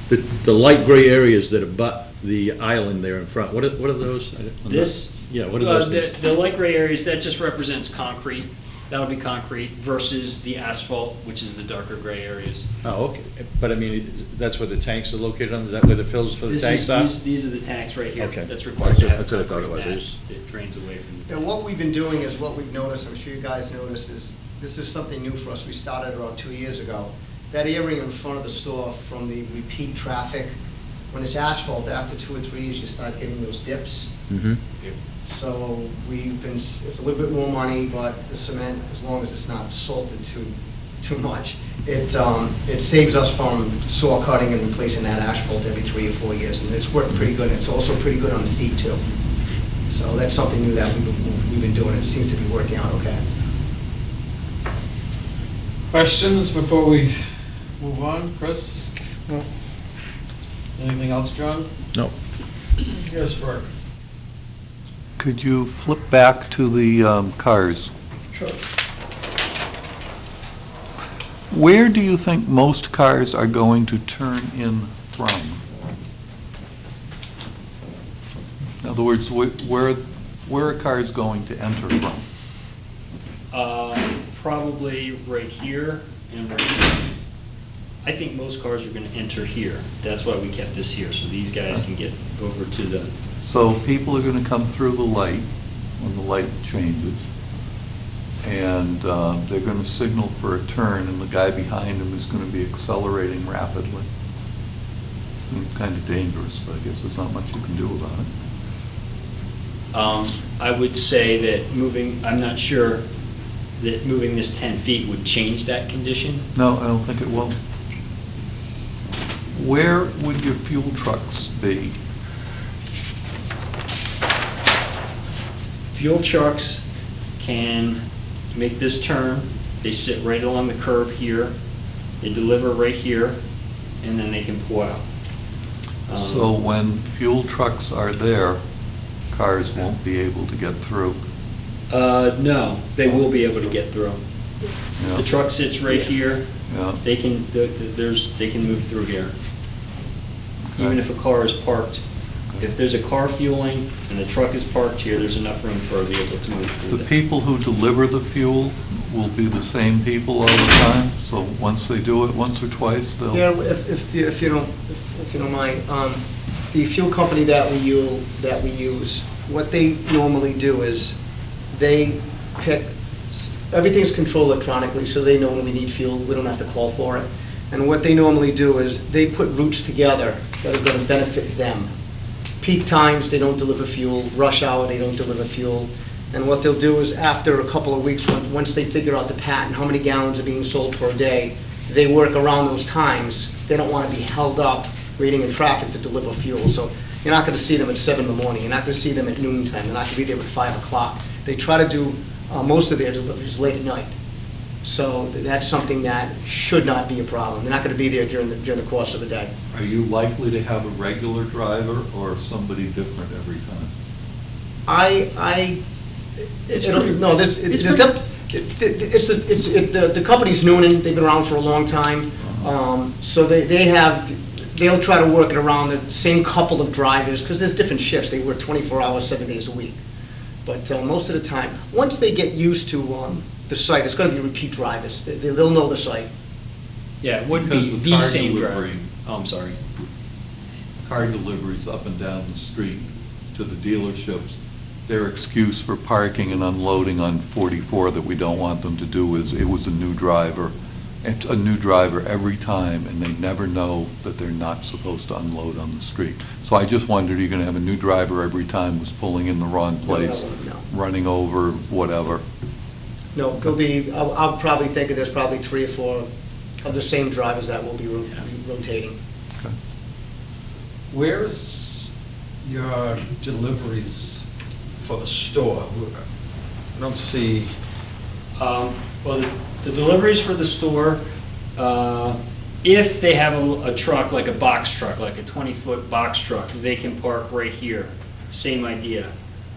The light gray areas that abut the island there in front, what are those? This? Yeah, what are those The things? the light gray areas, that just represents concrete, that'll be concrete, versus the asphalt, which is the darker gray areas. Oh, okay, but I mean, that's where the tanks are located on, is that where the fills for the This tanks is, are? these are the tanks right here. Okay. That's required to have That's what I thought it concrete was. mat. It drains away from the. And what we've been doing is, what we've noticed, I'm sure you guys noticed, is this is something new for us. We started around 2 years ago. That area in front of the store, from the repeat traffic, when it's asphalt, after 2 or 3 years, you start getting those dips. Mhm. So it's a little bit more money, but the cement, as long as it's not salted too much, it saves us from saw cutting and replacing that asphalt every 3 or 4 years, and it's worked pretty good. It's also pretty good on the feet too. So that's something new that we've been doing. It seems to be working out okay. Questions before we move on, Chris? Anything else, John? No. Yes, Bert. Could you flip back to the cars? Sure. Where do you think most cars are going to turn in from? In other words, where are cars going to enter from? Probably right here and right here. I think most cars are gonna enter here. That's why we kept this here, so these guys can get over to the, So people are going to come through the light when the light changes, and they're going to signal for a turn, and the guy behind them is going to be accelerating rapidly. Seems kind of dangerous, but I guess there's not much you can do about it. I would say that I'm not sure that moving this 10 feet would change that condition. No, I don't think it will. Where would your fuel trucks be? Fuel trucks can make this turn, they sit right along the curb here, they deliver right here, and then they can pull out. So when fuel trucks are there, cars won't be able to get through. No, they will be able to get through. Yeah. The truck sits right here. Yeah. They can, they can move through here. Even Okay. if a car is parked. If there's a car fueling and the truck is parked here, there's enough room for a vehicle to move through The there. people who deliver the fuel will be the same people all the time? So once they do it once or twice, they'll... Yeah, if you don't mind, the fuel company that we use, what they normally do is, they pick, everything's controlled electronically, so they know when we need fuel, we don't have to call for it. And what they normally do is, they put routes together that is gonna benefit them. Peak times, they don't deliver fuel. Rush hour, they don't deliver fuel. And what they'll do is, after a couple of weeks, once they figure out the pattern, how many gallons are being sold per day, they work around those times. They don't want to be held up waiting in traffic to deliver fuel. So you're not going to see them at 7 in the morning. You're not going to see them at noon time. They're not going to be there at 5 o'clock. They try to do most of their deliveries late at night. So that's something that should not be a problem. They're not going to be there during the course of the day. Are you likely to have a regular driver or somebody different every time? The company's Noonan, they've been around for a long time. So they'll try to work it around the same couple of drivers, because there's different shifts. They work 24 hours, 7 days a week. But most of the time, once they get used to the site, it's going to be repeat drivers. They'll know the site. Yeah, it wouldn't Because be the the car same delivery- driver. Oh, I'm sorry. Car deliveries up and down the street to the dealerships, their excuse for parking and unloading on 44 that we don't want them to do is, it was a new driver. It's a new driver every time, and they never know that they're not supposed to unload on the street. So I just wondered, are you going to have a new driver every time who's pulling in the wrong place, No. running over, whatever? No, there'll be, I'll probably think there's probably 3 or 4 of the same drivers that will be rotating. Where's your deliveries for the store? I don't see, Well, the deliveries for the store, if they have a truck, like a box truck, like a 20-foot box truck, they can park right here. Same idea.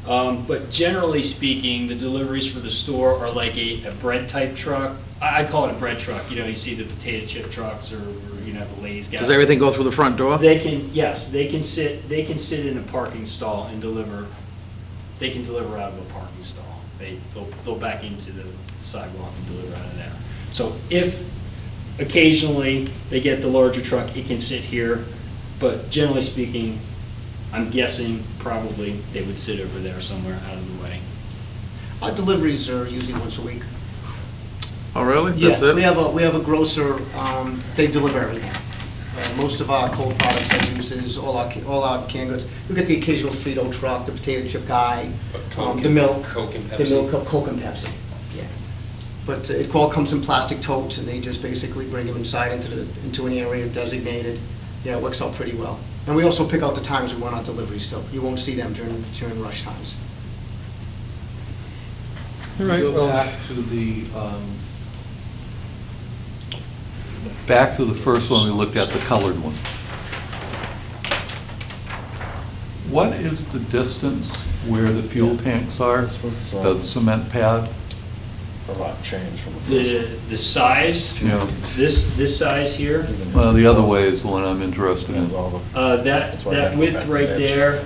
But generally speaking, the deliveries for the store are like a bread-type truck. I call it a bread truck. You know, you see the potato chip trucks or you know, the Lay's guys. does everything go through the front door? They can, yes, they can sit in a parking stall and deliver, they can deliver out of a parking stall. They'll back into the sidewalk and deliver out of there. So if occasionally they get the larger truck, it can sit here, but generally speaking, I'm guessing probably they would sit over there somewhere out of the way. Our deliveries are usually once a week. Oh, really? That's Yeah, it? we have a grocer, they deliver everything. Most of our cold products that uses, all our canned goods. We get the occasional Frito truck, the potato chip guy, the milk. Coke and The Pepsi. milk, Coke and Pepsi, yeah. But it all comes in plastic totes, and they just basically bring them inside into an area designated. Yeah, it works out pretty well. And we also pick out the times we want our deliveries till. You won't see them during rush times. All right, Go well, back to the first one we looked at, the colored one. What is the distance where the fuel tanks are? This was, The cement pad? a lot changed from the first one. The size, Yeah. this size here, Well, the other way is the one I'm interested Has in. all the- that That's why I had to go width back to right the edge. there,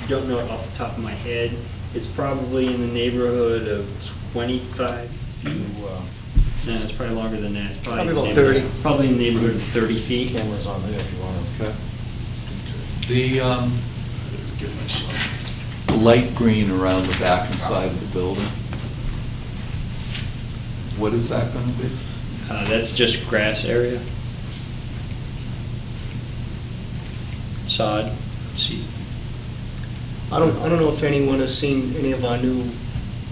don't know it off the top of my head. It's probably in the neighborhood of 25 feet. No, it's probably longer than that. It's Probably in the about neighborhood- 30. Probably in the neighborhood of 30 feet. Cameras on there if you want to. Okay. The Get my son. the light green around the back and side of the building, what is that going to be? That's just grass area. Sod, seed. I don't know if anyone has seen any of our new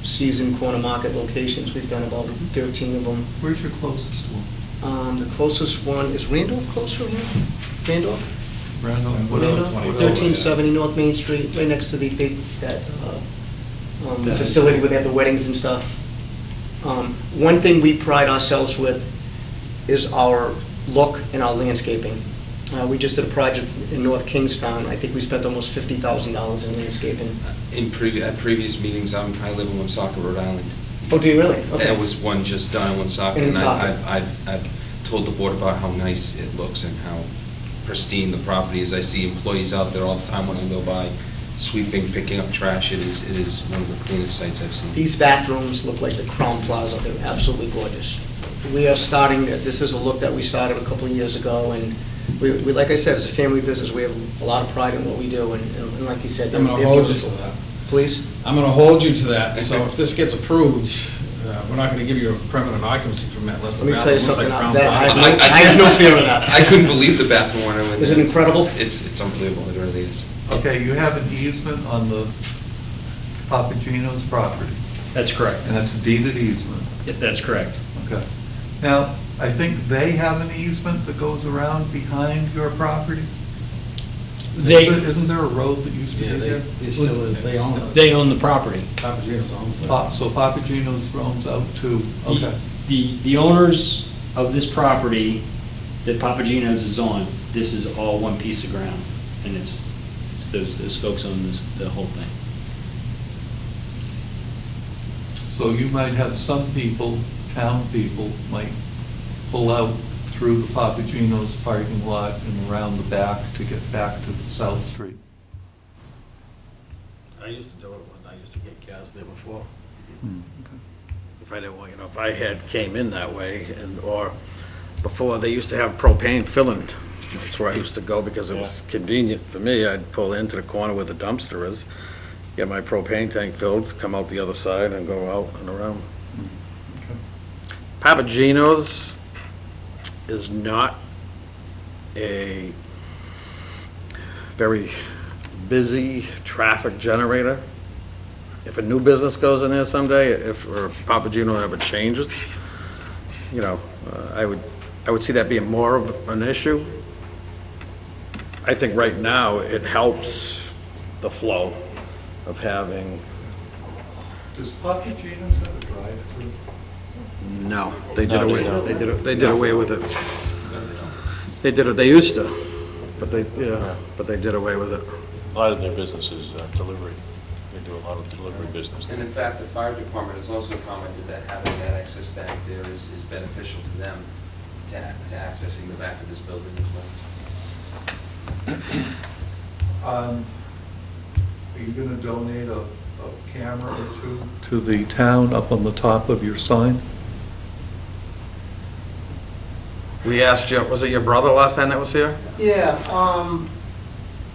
season corner market locations. We've done about 13 of them. Where's your closest one? The closest one, is Randolph closer? Randolph? Randall, what else? Randolph, What else? 1370 North Main Street, right next to the big, that facility where they have the weddings and stuff. One thing we pride ourselves with is our look and our landscaping. We just did a project in North Kingstown. I think we spent almost $50,000 in landscaping. At previous meetings, I live in Woonsocket, Rhode Island. Oh, do you really? Okay. There was one just done in Woonsocket, In and Woonsocket. I've told the board about how nice it looks and how pristine the property is. I see employees out there all the time when I go by, sweeping, picking up trash. It is one of the cleanest sites I've seen. These bathrooms look like the Crown Plaza. They're absolutely gorgeous. We are starting, this is a look that we started a couple of years ago, and we, like I said, as a family business, we have a lot of pride in what we do, and like you said, they're I'm gonna they're hold you beautiful. to that. Please? I'm gonna hold you to that, so if this gets approved, we're not gonna give you a permanent occupancy permit unless the Let me tell you bathroom looks like something, Crown that Plaza. I have no fear of that. I couldn't believe the bathroom when I went Is it there. incredible? It's unbelievable, it really is. Okay, you have an easement on the Papagino's property, That's correct. and it's a deeded easement. That's correct. Okay. Now, I think they have an easement that goes around behind your property? They, Isn't there a road that used to Yeah, be there? it still is, they own it. they own the property. Papagino's owns it. So Papagino's owns out too, okay. The owners of this property that Papagino's is on, this is all one piece of ground, and it's those folks own this, the whole thing. So you might have some people, town people, might pull out through the Papagino's parking lot and around the back to get back to the South Street. I used to do it when I used to get gas there before. Hmm, If I didn't want, if I had came in that way, or before, they used to have propane filling. That's where I used to go because it was convenient for me. I'd pull into the corner where the dumpster is, get my propane tank filled, come out the other side and go out and around. Papagino's is not a very busy traffic generator. If a new business goes in there someday, or Papagino ever changes, you know, I would see that being more of an issue. I think right now it helps the flow of having, Does Papagino's have a drive-through? no, they did away, they did away with it. They did it, they used to, but they did away with it. A lot of their business is delivery. They do a lot of delivery business. And in fact, the fire department has also commented that having that access back there is beneficial to them, to accessing the back of this building as well. Are you gonna donate a camera or two to the town up on the top of your sign? We asked you, was it your brother last time that was here? Yeah,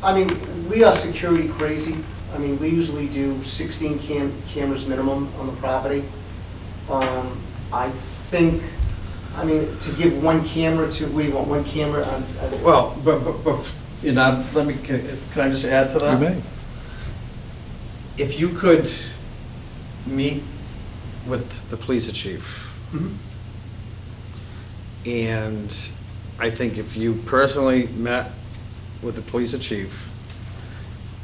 I mean, we are security crazy. I mean, we usually do 16 cameras minimum on the property. I think, I mean, to give one camera to, what do you want, one camera? Well, but, you know, let me, can I just add to that? You may. If you could meet with the police chief, Mhm. and I think if you personally met with the police chief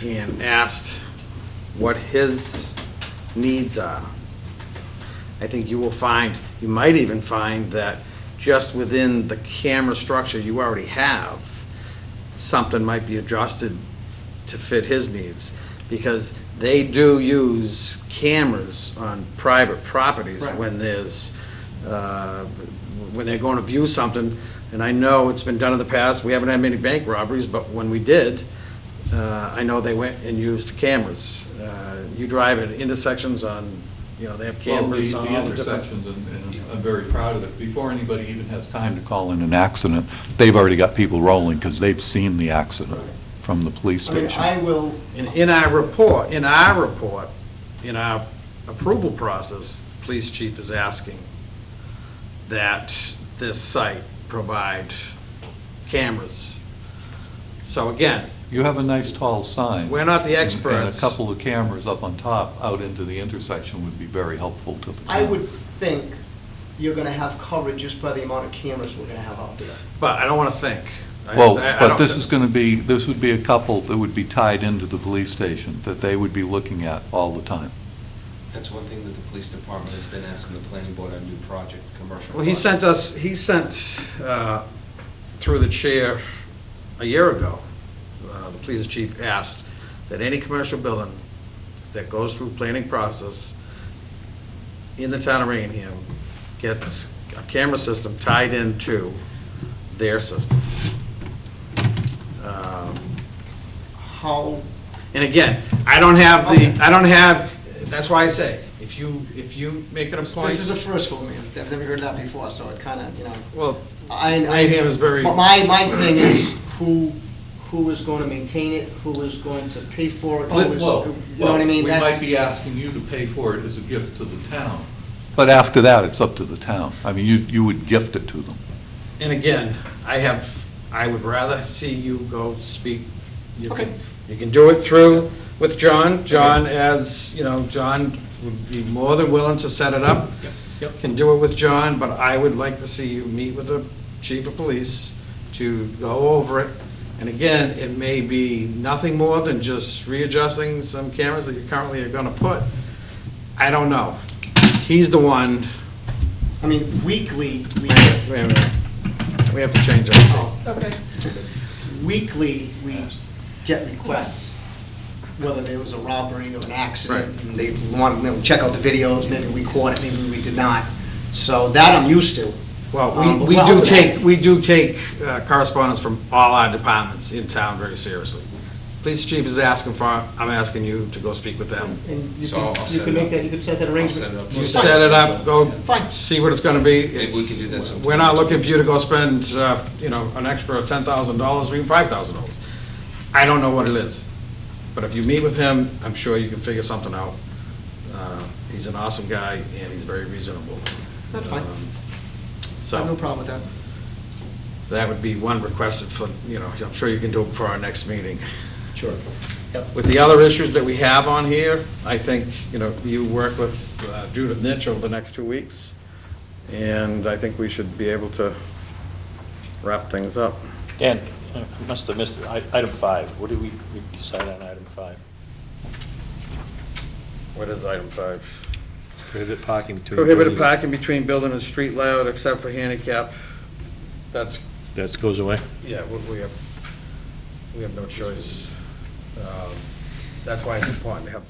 and asked what his needs are, I think you will find, you might even find that just within the camera structure you already have, something might be adjusted to fit his needs, because they do use cameras on private properties Right. when there's, when they're going to view something, and I know it's been done in the past, we haven't had many bank robberies, but when we did, I know they went and used cameras. You drive at intersections on, you know, they have cameras on Well, all the the different. intersections, and I'm very proud of it. Before anybody even has time to call in an accident, they've already got people rolling because they've seen the accident from the police I mean, station. I will, In our report, in our approval process, police chief is asking that this site provide cameras. So again, You have a nice tall sign. we're not the And experts. a couple of cameras up on top, out into the intersection would be very helpful to the town. I would think you're gonna have coverage just by the amount of cameras we're gonna have out there. But I don't want to think. Well, I but don't- this is gonna be, this would be a couple that would be tied into the police station, that they would be looking at all the time. That's one thing that the police department has been asking the planning board on new project, commercial. Well, he sent through the chair, a year ago, the police chief asked that any commercial building that goes through planning process in the town of Raynham gets a camera system tied into their system. How, And again, I don't have, that's why I say, if you make it a point. this is a first for me. I've never heard of that before, so it kind of, Well, I. Raynham is very. But my thing is, who is going to maintain it, who is going to pay for it, who is, you know what I mean? We That's- might be asking you to pay for it as a gift to the town. But after that, it's up to the town. I mean, you would gift it to them. And again, I would rather see you go speak. Okay. You can do it through with John. John, as, you know, John would be more than willing to set it up. Yep. Can do it with John, but I would like to see you meet with the chief of police to go over it. And again, it may be nothing more than just readjusting some cameras that you currently are gonna put. I don't know. He's the one. I mean, weekly, Wait a minute. We have to change that. Okay. weekly, we get requests, whether there was a robbery or an accident, Right. and they want to check out the videos, maybe we caught it, maybe we did not. So that I'm used to. Well, but we we're do up to take, we do take correspondence from all our departments in town very seriously. Police chief is asking for, I'm asking you to go speak with them. And you So I'll can, you set can it make up. that, you could set that I'll arrangement. set it up. You set it up, go Fine. see what it's gonna be. Maybe we can do that sometime. We're not looking for you to go spend, you know, an extra $10,000 or even $5,000. I don't know what it is, but if you meet with him, I'm sure you can figure something out. He's an awesome guy, and he's very reasonable. That's fine. I have no So, problem with that. that would be one requested for, you know, I'm sure you can do it for our next meeting. Sure. With the other issues that we have on here, I think, you know, you work with Judith Nitch over the next 2 weeks, and I think we should be able to wrap things up. Dan, I must have missed it. Item 5, what did we decide on item 5? What is item 5? Prohibit parking between. Prohibited building- parking between building and street layout except for handicap. That's, That goes away? yeah, we have no choice. That's why it's important to have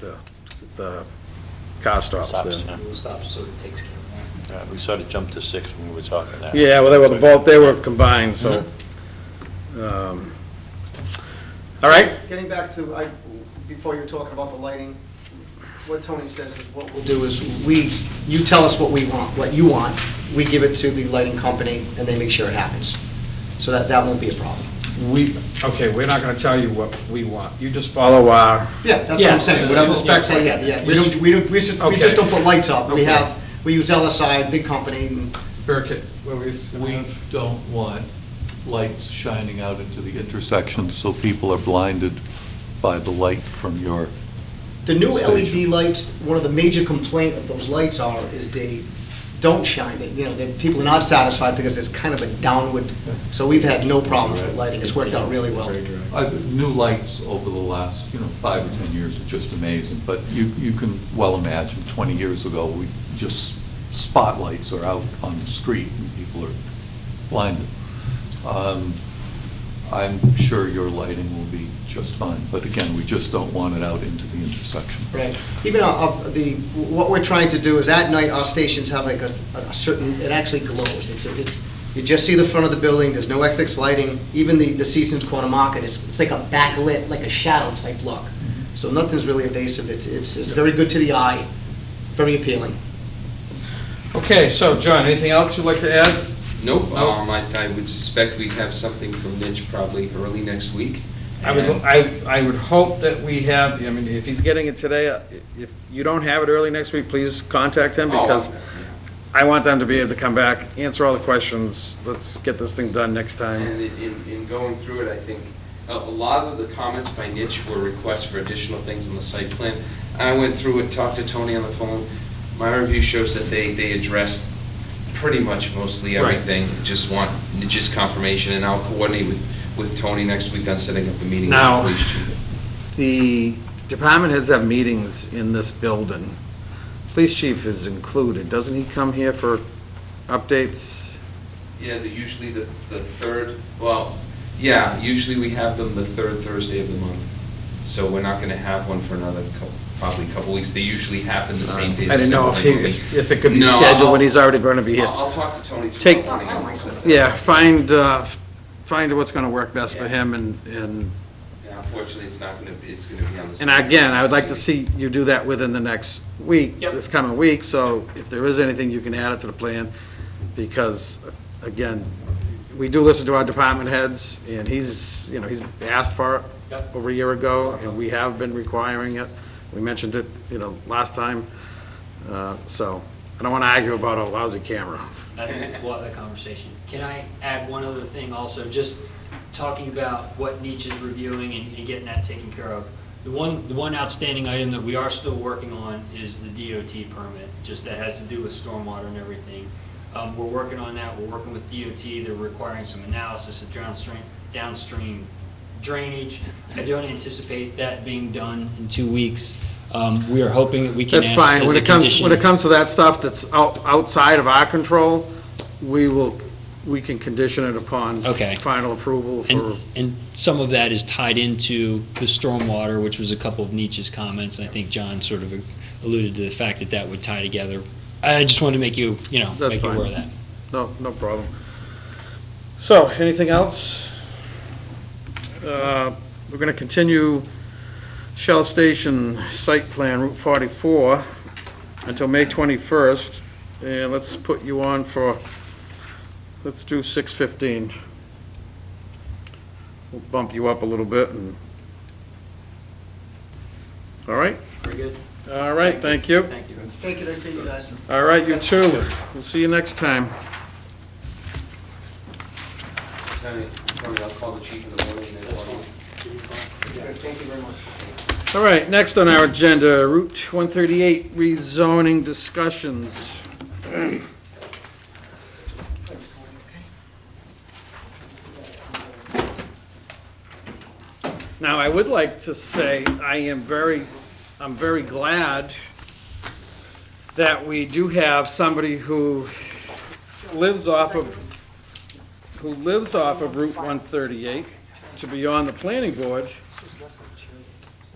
the car stops Stops, there. yeah. Rule stops, so it takes care of that. We sort of jumped to 6 when we were talking that. Yeah, well, they were combined, so. All right, Getting back to, before you were talking about the lighting, what Tony says is what we'll do is you tell us what we want, what you want, we give it to the lighting company, and they make sure it happens. So that won't be a problem. we're not gonna tell you what we want. You just follow our, Yeah, that's what Yeah. I'm saying, whatever specs, yeah. We just Okay. don't put lights up. Okay. We use LSI, big company, and Burkett, We don't want lights shining out into the intersection so people are blinded by the light from your, the new Stage. LED lights, one of the major complaint of those lights is they don't shine. People are not satisfied because it's kind of a downward, so we've had no problems with lighting. It's worked out really well. new lights over the last, 5 or 10 years are just amazing. But you can well imagine, 20 years ago, just spotlights are out on the street and people are blinded. I'm sure your lighting will be just fine, but again, we just don't want it out into the intersection. Right. Even what we're trying to do is at night, our stations have like a certain, it actually glows. You just see the front of the building, there's no XX lighting. Even the Seasons Corner Market, it's like a backlit, like a shadow type look. So nothing's really evasive. It's very good to the eye, very appealing. Okay, so John, anything else you'd like to add? Nope, I would suspect we'd have something from Mitch probably early next week. I would hope that we have, I mean, if he's getting it today, if you don't have it early next week, please contact him, because I want them to be able to come back, answer all the questions. Let's get this thing done next time. And in going through it, I think a lot of the comments by Nitch were requests for additional things on the site plan. I went through it, talked to Tony on the phone. My review shows that they addressed pretty much mostly Right. everything. Just confirmation, and I'll coordinate with Tony next week on setting up the meeting with Now- the police chief. The department heads have meetings in this building. Police chief is included. Doesn't he come here for updates? Yeah, usually the third, well, Yeah, usually we have them the third Thursday of the month. So we're not gonna have one for another probably a couple weeks. They usually happen the same day. I didn't know if it could be No, scheduled when I'll- he's already gonna be here. I'll talk to Tony Take- tomorrow morning and set that up. Yeah, find what's gonna work best for him, and Yeah, unfortunately, it's gonna be on the. And again, I would like to see you do that within the next week, Yep. this coming week, so if there is anything, you can add it to the plan, because, again, we do listen to our department heads, and he's asked for it Yep. over a year ago, and we have been requiring it. We mentioned it, last time, so I don't want to argue about a lousy camera. I think we'll have that conversation. Can I add one other thing also, just talking about what Nietzsche is reviewing and getting that taken care of? The one outstanding item that we are still working on is the DOT permit, just that has to do with stormwater and everything. We're working on that, we're working with DOT, they're requiring some analysis of downstream drainage. I don't anticipate that being done in 2 weeks. We are hoping that we can That's ask fine, as when a it comes condition. to that stuff that's outside of our control, we can condition it upon Okay. final approval for. And some of that is tied into the stormwater, which was a couple of Nietzsche's comments, and I think John sort of alluded to the fact that that would tie together. I just wanted to make you, That's make you fine. aware of that. No problem. So, anything else? We're going to continue Shell Station Site Plan, Route 44, until May 21st, and let's put you on for, let's do 6:15. We'll bump you up a little bit, and, all right? Very good. All right, thank you. Thank you. Thank you, nice to meet you guys. All right, you too. We'll see you next time. Tony, I'll call the chief in the morning and then call you. Thank you very much. All right, next on our agenda, Route 138 rezoning discussions. Now, I would like to say I'm very glad that we do have somebody who lives off of Route 138 to be on the planning board,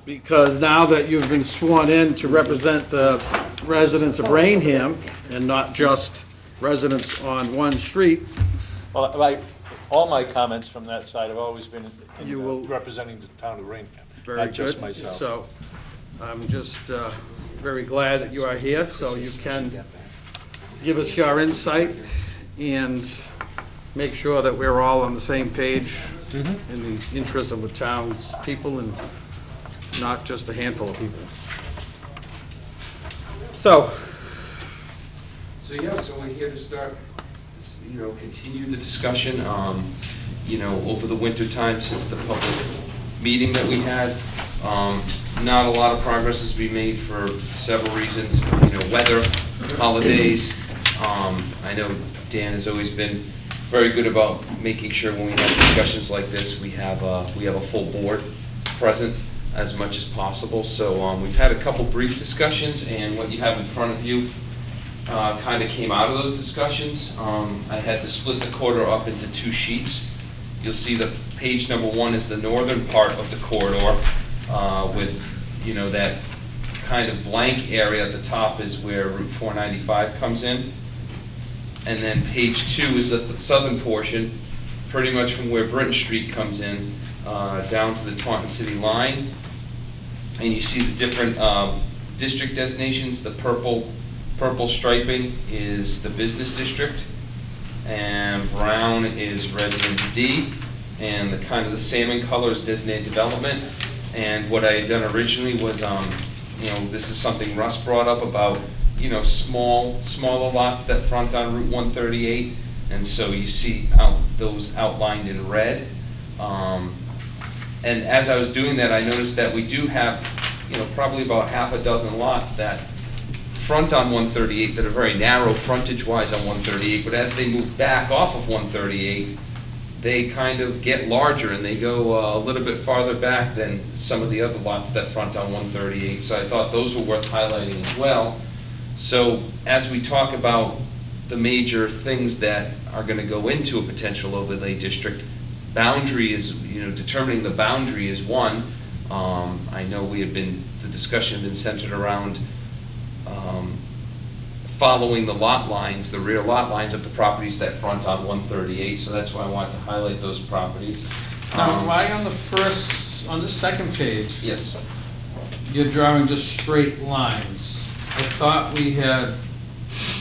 because now that you've been sworn in to represent the residents of Raynham and not just residents on one street, Well, all my comments from that side have always been You will- representing the town of Raynham, very not good. just myself. So I'm just very glad that you are here, so you can give us your insight and make sure that we're all on the same page in the interest of the town's people and not just a handful of people. So, So we're here to start, continue the discussion. Over the winter time since the public meeting that we had, not a lot of progress has been made for several reasons. Weather, holidays. I know Dan has always been very good about making sure when we have discussions like this, we have a full board present as much as possible. So we've had a couple brief discussions, and what you have in front of you kind of came out of those discussions. I had to split the corridor up into 2 sheets. You'll see the page number 1 is the northern part of the corridor with, that kind of blank area at the top is where Route 495 comes in. And then page 2 is the southern portion, pretty much from where Britton Street comes in, down to the Taunton City line. And you see the different district designations. The purple striping is the business district, and brown is resident D, and the kind of the salmon color is designated development. And what I had done originally was, this is something Russ brought up about, smaller lots that front on Route 138, and so you see those outlined in red. And as I was doing that, I noticed that we do have, probably about half a dozen lots that front on 138 that are very narrow frontage-wise on 138, but as they move back off of 138, they kind of get larger and they go a little bit farther back than some of the other lots that front on 138. So I thought those were worth highlighting as well. So as we talk about the major things that are going to go into a potential overlay district, boundary is, determining the boundary is one. I know the discussion had been centered around following the lot lines, the rear lot lines of the properties that front on 138, so that's why I wanted to highlight those properties. Now, why on the second page, Yes. you're drawing just straight lines? I thought we had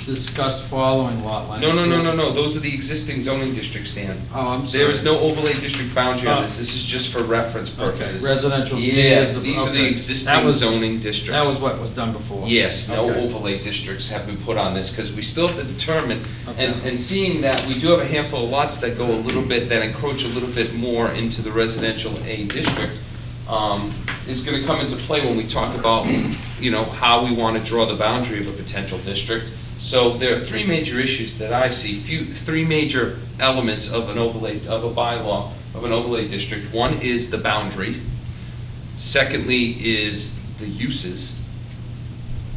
discussed following lot lines. No, those are the existing zoning districts, Dan. Oh, I'm sorry. There is no overlay district boundary on this is just for reference purposes. Okay, residential. Yes, these are the okay. existing That was- zoning districts. That was what was done before. Yes, no Okay. overlay districts have been put on this, because we still have to determine, Okay. and seeing that we do have a handful of lots that go a little bit, that encroach a little bit more into the residential A district, is gonna come into play when we talk about, how we wanna draw the boundary of a potential district. So there are three major issues that I see, three major elements of an overlay, of a bylaw, of an overlay district. One is the boundary. Secondly is the uses.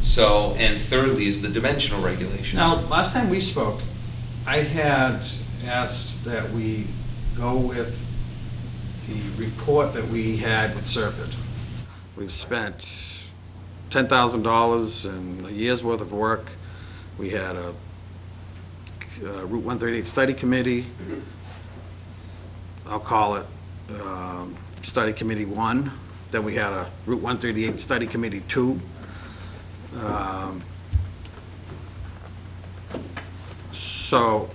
So, and thirdly is the dimensional regulations. Now, last time we spoke, I had asked that we go with the report that we had with Serpent. We've spent $10,000 and a year's worth of work. We had a Route 138 study committee. I'll call it Study Committee 1. Then we had a Route 138 Study Committee 2. So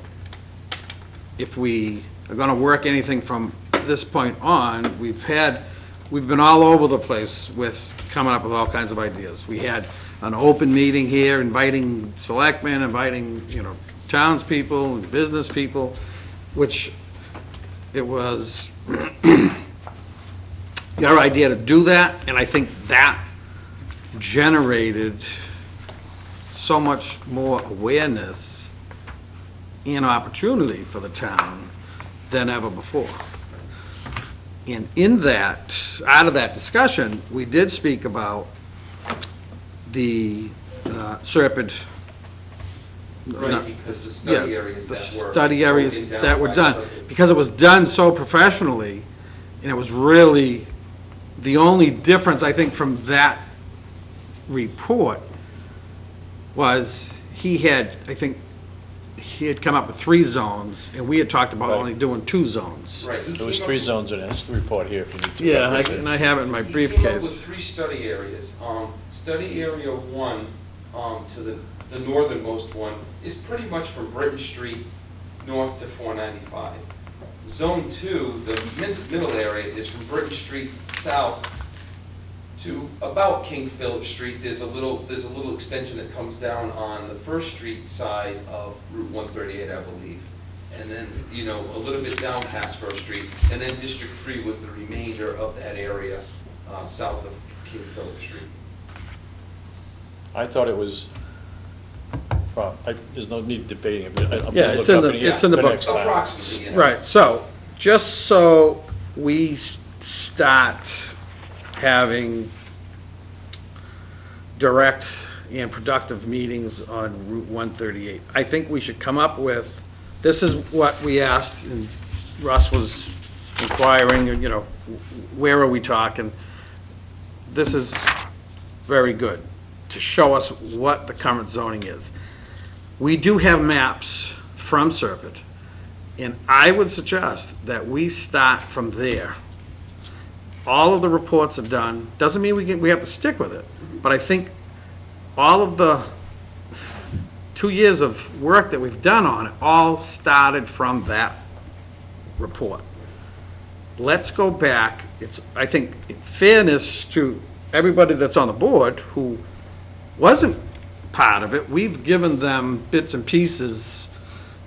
if we are going to work anything from this point on, we've been all over the place with coming up with all kinds of ideas. We had an open meeting here, inviting selectmen, inviting, townspeople and business people, which it was your idea to do that, and I think that generated so much more awareness and opportunity for the town than ever before. And in that, out of that discussion, we did speak about the Serpent. Right, because the study areas The that were. study areas broken down that were by done, subject. because it was done so professionally, and it was really, the only difference, I think, from that report was he had come up with 3 zones, and we had talked about Right. only doing 2 zones. Right. There was 3 zones in it, it's the report here if you need to. Yeah, and I have it in my He came up with briefcase. 3 study areas. Study area 1, to the northernmost one, is pretty much from Britain Street north to 495. Zone 2, the middle area, is from Britain Street south to about King Philip Street. There's a little extension that comes down on the First Street side of Route 138, I believe. And then, a little bit down past First Street. And then District 3 was the remainder of that area south of King Philip Street. I thought it was, there's no need debating it, but I'm Yeah, gonna it's look in up the- and it's in the for book. next time. Approximately, yes. Right, so, just so we start having direct and productive meetings on Route 138, I think we should come up with, this is what we asked, and Russ was inquiring, where are we talking? This is very good, to show us what the current zoning is. We do have maps from Serpent, and I would suggest that we start from there. All of the reports are done, doesn't mean we have to stick with it, but I think all of the 2 years of work that we've done on it all started from that report. Let's go back, I think, in fairness to everybody that's on the board who wasn't part of it, we've given them bits and pieces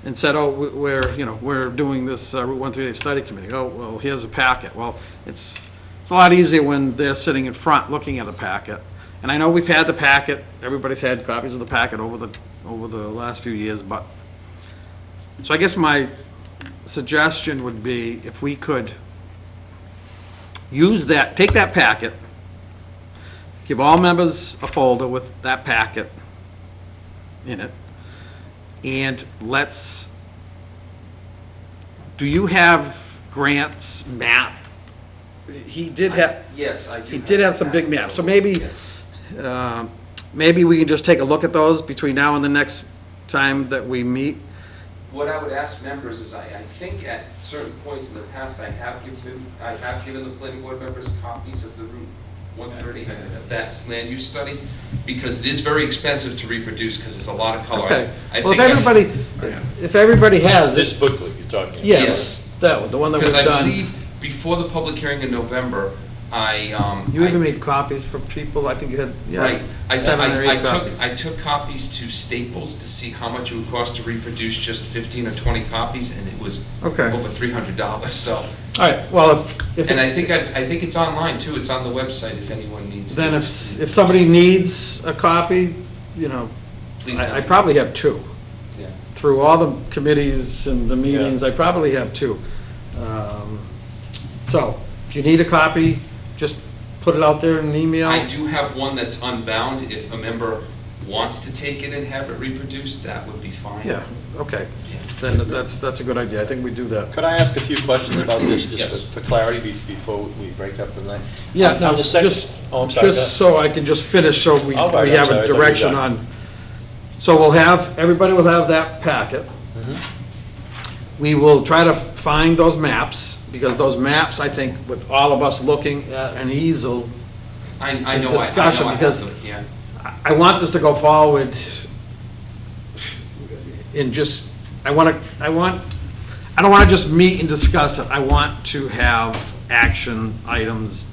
and said, oh, we're doing this Route 138 study committee. Oh, well, here's a packet. Well, it's a lot easier when they're sitting in front looking at the packet. And I know we've had the packet, everybody's had copies of the packet over the last few years, but, so I guess my suggestion would be if we could use that, take that packet, give all members a folder with that packet in it, and do you have Grant's map. He did have, Yes, I do. he did have some big maps, so maybe, Yes. maybe we can just take a look at those between now and the next time that we meet. What I would ask members is, I think at certain points in the past, I have given the planning board members copies of the Route 130, that land use study, because it is very expensive to reproduce, because there's a lot of color. Okay, I well, think if everybody has This it, booklet you're talking about. yes, that one, the one that was Because I done. believe before the public hearing in November, You even made copies for people, I think you had, Right. yeah, 7 or 8 copies. I took copies to Staples to see how much it would cost to reproduce just 15 or 20 copies, and it was Okay. over $300, so. All right, well, if, And I think it's online too, it's on the website if anyone needs it. then if somebody needs a copy, you know, Please I let me probably have 2. Yeah. Through all the committees and the meetings, I probably have 2. So, if you need a copy, just put it out there in an email. I do have one that's unbound, if a member wants to take it and have it reproduced, that would be fine. Yeah, okay, then that's a good idea, I think we do that. Could I ask a few questions about this, Yes. just for clarity, before we break up the night? Yeah, On no, the second- just, Oh, I'm sorry, go ahead. just so I can just finish, so we All right, we I'm have sorry, I a thought you were direction done. on. So we'll have, everybody will have that packet. Mm-hmm. We will try to find those maps, because those maps, I think, with all of us looking at an easel, I know, discussion, I have because- them, yeah. I want this to go forward in just, I don't want to just meet and discuss it. I want to have action items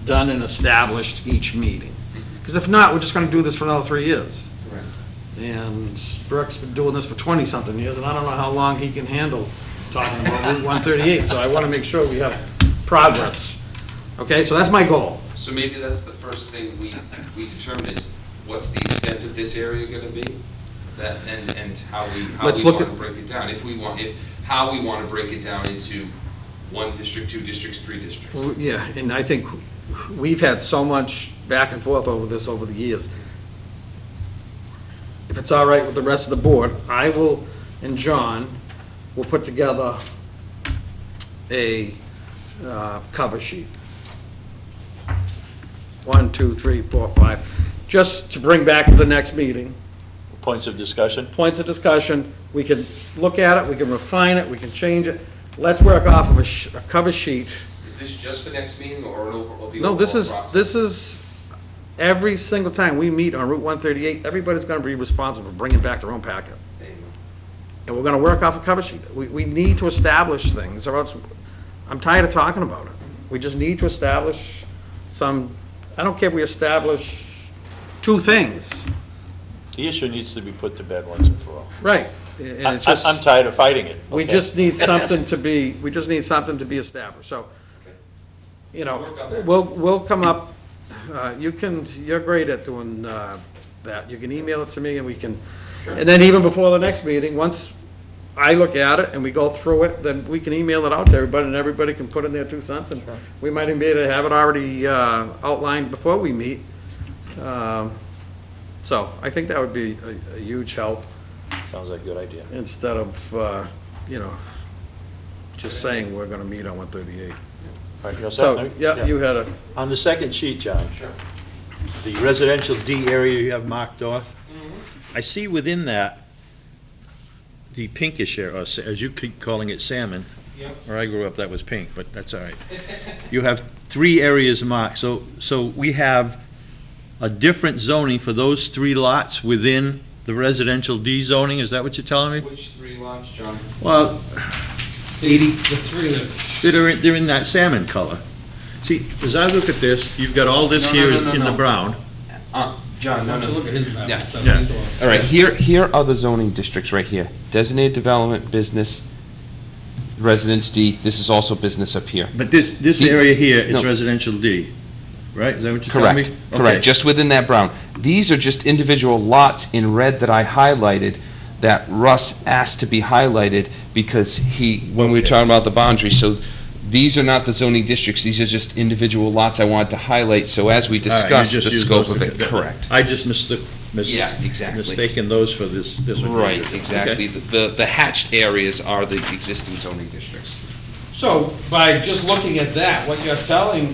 done and established each meeting. Because if not, we're just going to do this for another 3 years. Correct. And Burke's been doing this for 20-something years, and I don't know how long he can handle talking about Route 138, so I want to make sure we have progress. Okay, so that's my goal. So maybe that's the first thing we determine is, what's the extent of this area gonna be? That, and how we Let's look wanna at- break it down, how we wanna break it down into 1 district, 2 districts, 3 districts. Yeah, and I think we've had so much back and forth over this over the years. If it's all right with the rest of the board, I will, and John, will put together a cover sheet. 1, 2, 3, 4, 5, just to bring back to the next meeting. Points of discussion? Points of discussion, we can look at it, we can refine it, we can change it. Let's work off of a cover sheet. Is this just for next meeting, or an overall? No, this is, every single time we meet on Route 138, everybody's gonna be responsible for bringing back their own packet. And we're gonna work off a cover sheet. We need to establish things, or else, I'm tired of talking about it. We just need to establish some, I don't care if we establish 2 things. The issue needs to be put to bed once and for all. Right. And it's just, I'm tired of fighting it. we okay? just need something to be, we just need something to be established, so, you know, we'll come up, you're great at doing that. You can email it to me and we can, and then even before the next meeting, once I look at it and we go through it, then we can email it out to everybody and everybody can put in their 2 cents, and we might even be able to have it already outlined before we meet. So I think that would be a huge help, Sounds like a good idea. instead of, you know, just saying we're gonna meet on 138. All right, you all set? So, yeah, you had a, On the second sheet, John, Sure. the residential D area you have marked off, I see within that the pinkish area, or as you keep calling it salmon, Yep. where I grew up, that was pink, but that's all right. You have 3 areas marked, so we have a different zoning for those 3 lots within the residential D zoning, is that what you're telling me? Which 3 lots, John? Well, 80, The 3 that. they're in that salmon color. See, as I look at this, you've got all this No, here no, is no, in the no. brown. John, no, no. Look at his map. Yeah. Yeah. All right, here are the zoning districts right here. Designated development, business, residence D, this is also business up here. But this The- area here is no. residential D, right? Is that what you're telling me? Correct, Okay. correct, just within that brown. These are just individual lots in red that I highlighted, that Russ asked to be highlighted because when we were Okay. talking about the boundary, so these are not the zoning districts, these are just individual lots I wanted to highlight, so as we All right, you discuss just the use scope those of it, to- correct. I just Yeah, exactly. mistaken those for this. one. Right, Okay. exactly. The hatched areas are the existing zoning districts. So, by just looking at that, what you're telling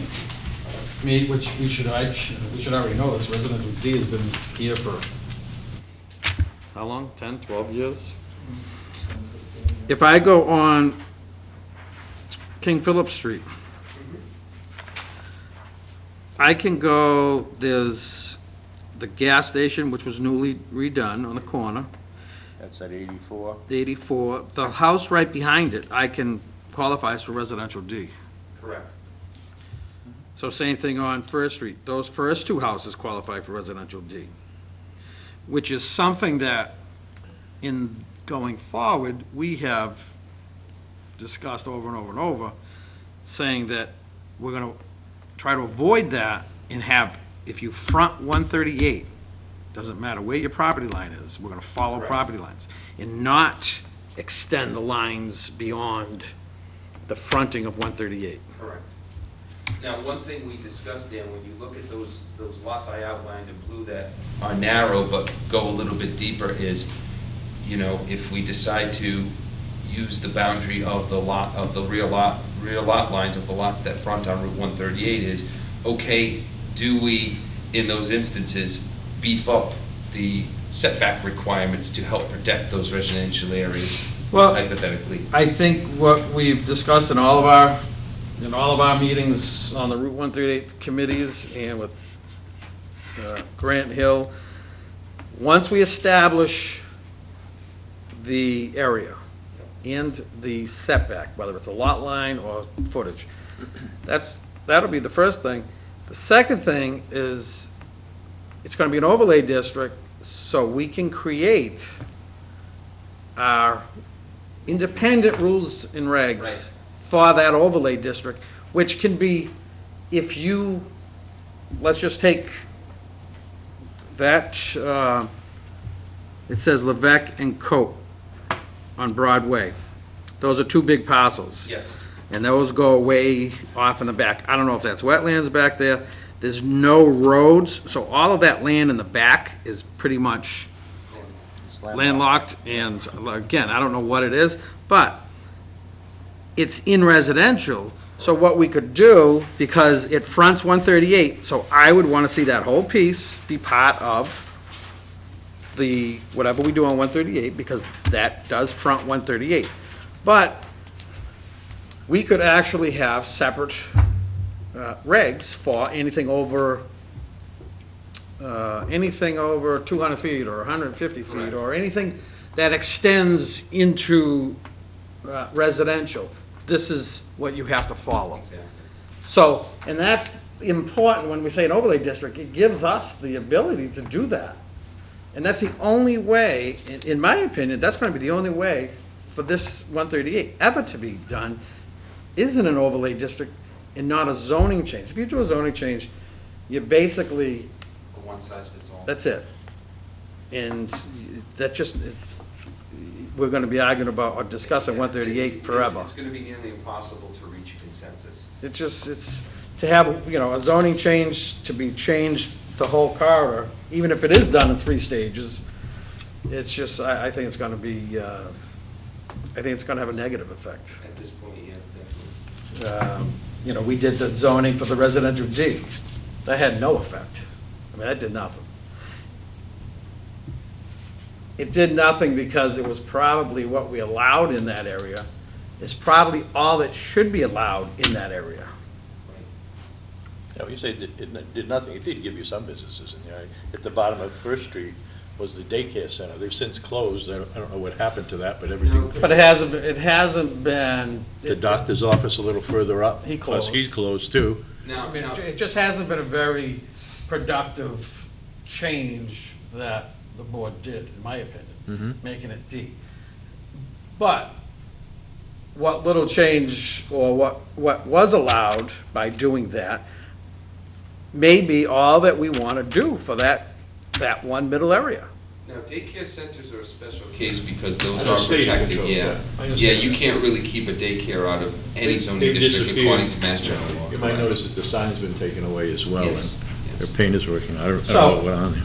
me, which we should already know this, residential D has been here for, how long? 10, 12 years? If I go on King Philip Street, I can go, there's the gas station, which was newly redone on the corner, That's at 84. the 84. The house right behind it, I can qualifies for residential D. Correct. So same thing on First Street. Those first two houses qualify for residential D, which is something that, in going forward, we have discussed over and over and over, saying that we're gonna try to avoid that and have, if you front 138, doesn't matter where your property line is, we're gonna follow Correct. property lines, and not extend the lines beyond the fronting of 138. Correct. Now, one thing we discussed, Dan, when you look at those lots I outlined in blue that are narrow but go a little bit deeper is, you know, if we decide to use the boundary of the lot, of the rear lot lines of the lots that front on Route 138 is, okay, do we, in those instances, beef up the setback requirements to help protect those residential areas, Well, hypothetically? I think what we've discussed in all of our meetings on the Route 138 committees and with Grant Hill, once we establish the area and the setback, whether it's a lot line or footage, that'll be the first thing. The second thing is, it's gonna be an overlay district, so we can create our independent rules and regs Right. for that overlay district, which can be, if you, let's just take that, it says Levesque and Coat on Broadway. Those are two big parcels. Yes. And those go way off in the back. I don't know if that's wetlands back there. There's no roads, so all of that land in the back is pretty much landlocked, and again, I don't know what it is, but it's in residential, so what we could do, because it fronts 138, so I would want to see that whole piece be part of the, whatever we do on 138, because that does front 138. But we could actually have separate regs for anything over 200 feet or 150 feet, Correct. or anything that extends into residential. This is what you have to follow. Exactly. So, and that's important when we say an overlay district, it gives us the ability to do that. And that's the only way, in my opinion, that's gonna be the only way for this 138 ever to be done, is in an overlay district and not a zoning change. If you do a zoning change, you basically, A one size fits all. that's it. And that just, we're gonna be arguing about or discussing 138 forever. It's gonna be nearly impossible to reach a consensus. It's to have, a zoning change to be changed the whole corridor, even if it is done in 3 stages, it's just, I think it's gonna be, I think it's gonna have a negative effect. At this point, yeah, definitely. We did the zoning for the residential D. That had no effect. I mean, that did nothing. It did nothing because it was probably what we allowed in that area is probably all that should be allowed in that area. Yeah, when you say it did nothing, it did give you some businesses in there. At the bottom of First Street was the daycare center. They've since closed. I don't know what happened to that, but everything. But it hasn't been. The doctor's office a little further up. He Plus, closed. he's closed too. Now, I mean, it just hasn't been a very productive change that the board did, in my opinion, making it D. But what little change, or what was allowed by doing that, may be all that we want to do for that one middle area. now, daycare centers are a special case because those I are understand you protected, control, yeah. yeah. I Yeah, understand you that. can't really keep a daycare out of any They zoning district disappeared. according to Mass General law. You might correct? notice that the sign's been taken away as well. Yes, And yes. their paint is working. I don't So- know what on there.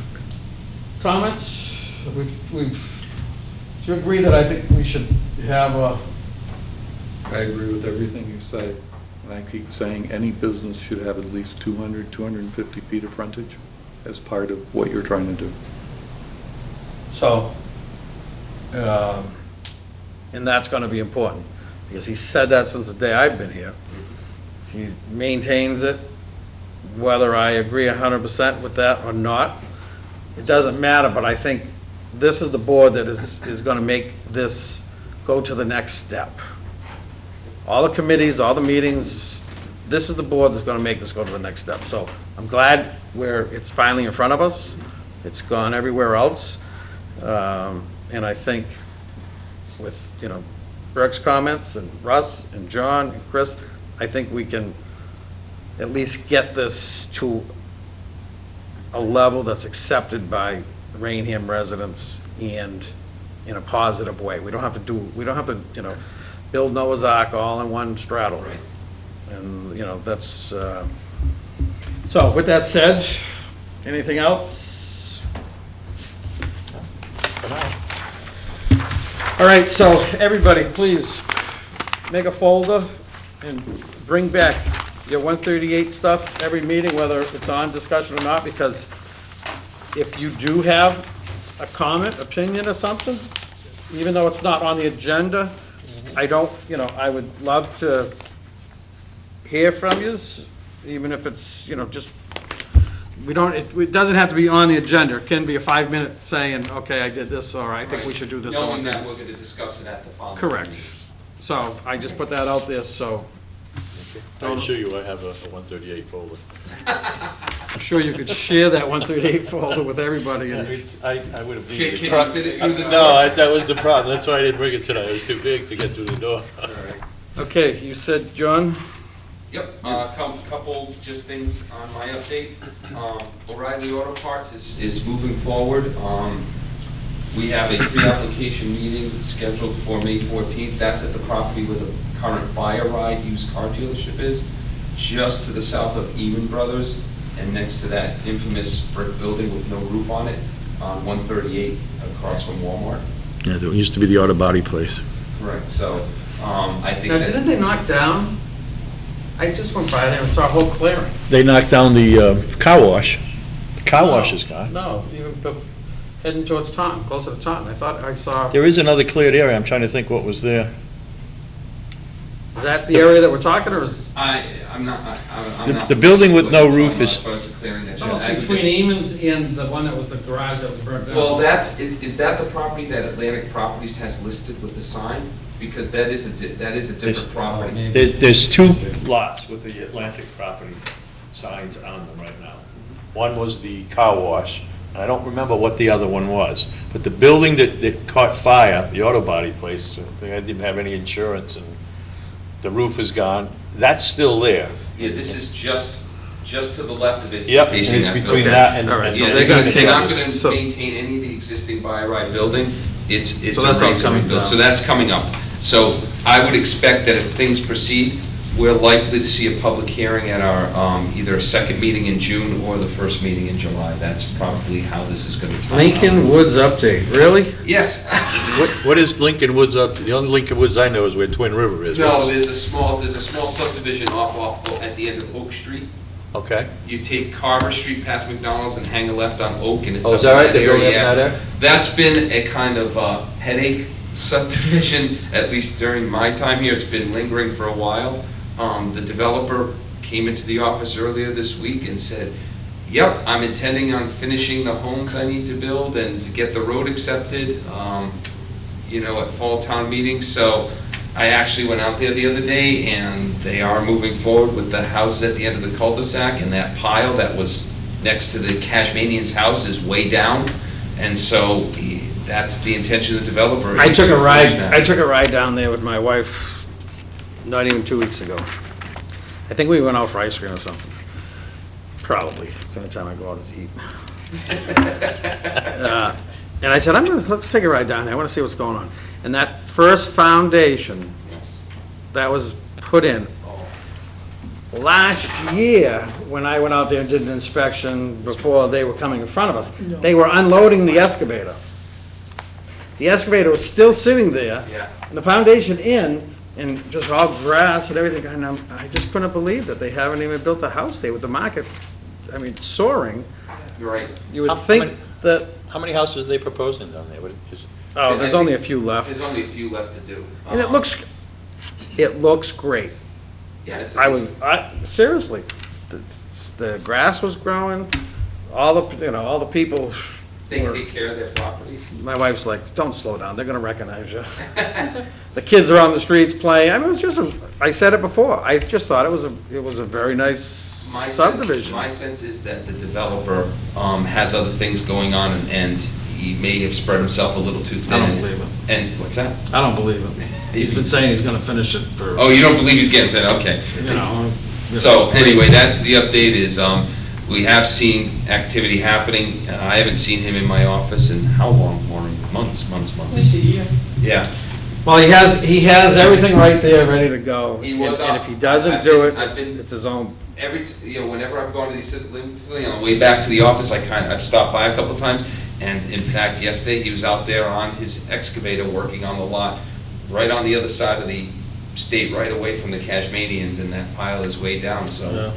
Comments? Do you agree that I think we should have I agree with everything you say. And I keep saying any business should have at least 200, 250 feet of frontage as part of what you're trying to do. So, and that's gonna be important, because he said that since the day I've been here. He maintains it, whether I agree 100% with that or not, it doesn't matter, but I think this is the board that is gonna make this go to the next step. All the committees, all the meetings, this is the board that's gonna make this go to the next step. So I'm glad it's finally in front of us. It's gone everywhere else. And I think with, Burke's comments and Russ and John and Chris, I think we can at least get this to a level that's accepted by Raynham residents and in a positive way. We don't have to, build Noah's Ark all in one straddle. Right. And, that's, so with that said, anything else? All right, so everybody, please make a folder and bring back your 138 stuff every meeting, whether it's on discussion or not, because if you do have a comment, opinion or something, even though it's not on the agenda, I would love to hear from yous, even if it's, just, it doesn't have to be on the agenda. It can be a 5-minute saying, okay, I did this, or I think we should do this. Knowing that we're gonna discuss it at the following. Correct. meeting. So I just put that out there, so I assure you I have a 138 folder. I'm sure you could share that 138 folder with everybody. I And mean, I would have Can needed a you truck. fit it through the door? No, that was the problem. That's why I didn't bring it tonight. It was too big to get through the door. All right. Okay, you said, John? Yep, couple just things on my update. O'Reilly Auto Parts is moving forward. We have a pre-application meeting scheduled for May 14th. That's at the property where the current Buy a Ride used car dealership is, just to the south of Eman Brothers, and next to that infamous brick building with no roof on it, on 138 across from Walmart. Yeah, there used to be the auto body place. Correct, so I think Now, that... didn't they knock down? I just went by there and saw a whole clearing. They knocked down the car wash. The car wash is gone. No, even heading towards Taunton, closer to Taunton. I thought I saw, There is another cleared area. I'm trying to think what was there. is that the area that we're talking, or is? I'm not... The building with no roof is- As far as the clearing, that's It's just... almost between Eamon's and the one that was the garage that was burnt down. Well, is that the property that Atlantic Properties has listed with the sign? Because that is a different property. There's two lots with the Atlantic property signs on them right now. One was the car wash, and I don't remember what the other one was. But the building that caught fire, the auto body place, I didn't have any insurance, and the roof is gone, that's still there. Yeah, this is just to the left of it. Yep, and facing it's that between building. that and... All right, and so Yeah, they're gonna take not this, gonna so- maintain any of the existing Buy a Ride building. It's So a that's all raised coming building. down. So that's coming up. So I would expect that if things proceed, we're likely to see a public hearing at our, either a second meeting in June or the first meeting in July. That's probably how this is gonna time out. Lincoln Woods update, really? Yes. What is Lincoln Woods up to? The only Lincoln Woods I know is where Twin River is. No, there's a small subdivision off at the end of Oak Street. Okay. You take Carver Street past McDonald's and hang a left on Oak, and it's Oh, up is that in right? that They're building area. up that area? That's been a kind of headache subdivision, at least during my time here. It's been lingering for a while. The developer came into the office earlier this week and said, yep, I'm intending on finishing the homes I need to build and to get the road accepted, at fall town meeting. So I actually went out there the other day, and they are moving forward with the houses at the end of the cul-de-sac, and that pile that was next to the Cashmanian's house is way down, and so that's the intention of the developer. I is took to a ride, finish that. I took a ride down there with my wife, not even 2 weeks ago. I think we went out for ice cream or something. Probably, it's the only time I go out to eat. And I said, let's take a ride down there, I wanna see what's going on. And that first foundation Yes. that was put in, last year, when I went out there and did an inspection before they were coming in front of us, they were unloading the excavator. The excavator was still sitting there, Yeah. and the foundation in, and just all grass and everything, and I just couldn't believe that they haven't even built a house there with the market, I mean, soaring. You're right. You would How think many- that, How many houses are they proposing down there? What is- oh, there's only a few left. There's only a few left to do. And it looks great. Yeah, it's. Seriously, the grass was growing, all the people, They take care of their properties. my wife's like, don't slow down, they're gonna recognize you. The kids are on the streets playing, I mean, it was just I said it before, I just thought it was a very nice subdivision. My sense is that the developer has other things going on, and he may have spread himself a little too thin. I don't believe him. And, what's that? I don't believe him. He's been saying he's gonna finish it for, Oh, you don't believe he's getting thin, okay. So, anyway, that's the update is, we have seen activity happening. I haven't seen him in my office in how long, Maureen? Months. Yeah. Well, he has everything right there, ready to go. He was And up. if he doesn't I've do it, been- I've been- it's his own. Whenever I've gone to the assisted living facility, on the way back to the office, I've stopped by a couple of times, and in fact, yesterday, he was out there on his excavator working on the lot, right on the other side of the state, right away from the Cashmanians, and that pile is way down, so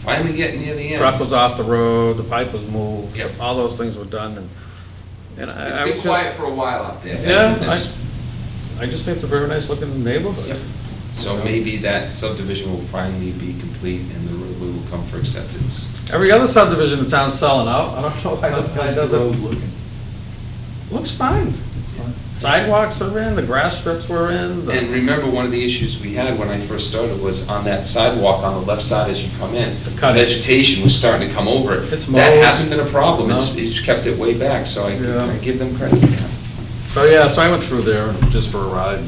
finally getting near the end. Truck was off the road, the pipe was moved. Yep. All those things were done, and I It's was been just. quiet for a while out there. Yeah, It's- I just think it's a very nice looking neighborhood. Yep. So maybe that subdivision will finally be complete, and the roadway will come for acceptance. Every other subdivision in town's selling out, I don't know why this guy doesn't. Looks fine. Sidewalks are in, the grass strips were in. And remember, one of the issues we had when I first started was on that sidewalk on the left side as you come in, the cutting. vegetation was starting to come over it. It's That mowed. hasn't been a problem, No. it's kept it way back, so I Yeah. give them credit for that. So I went through there just for a ride.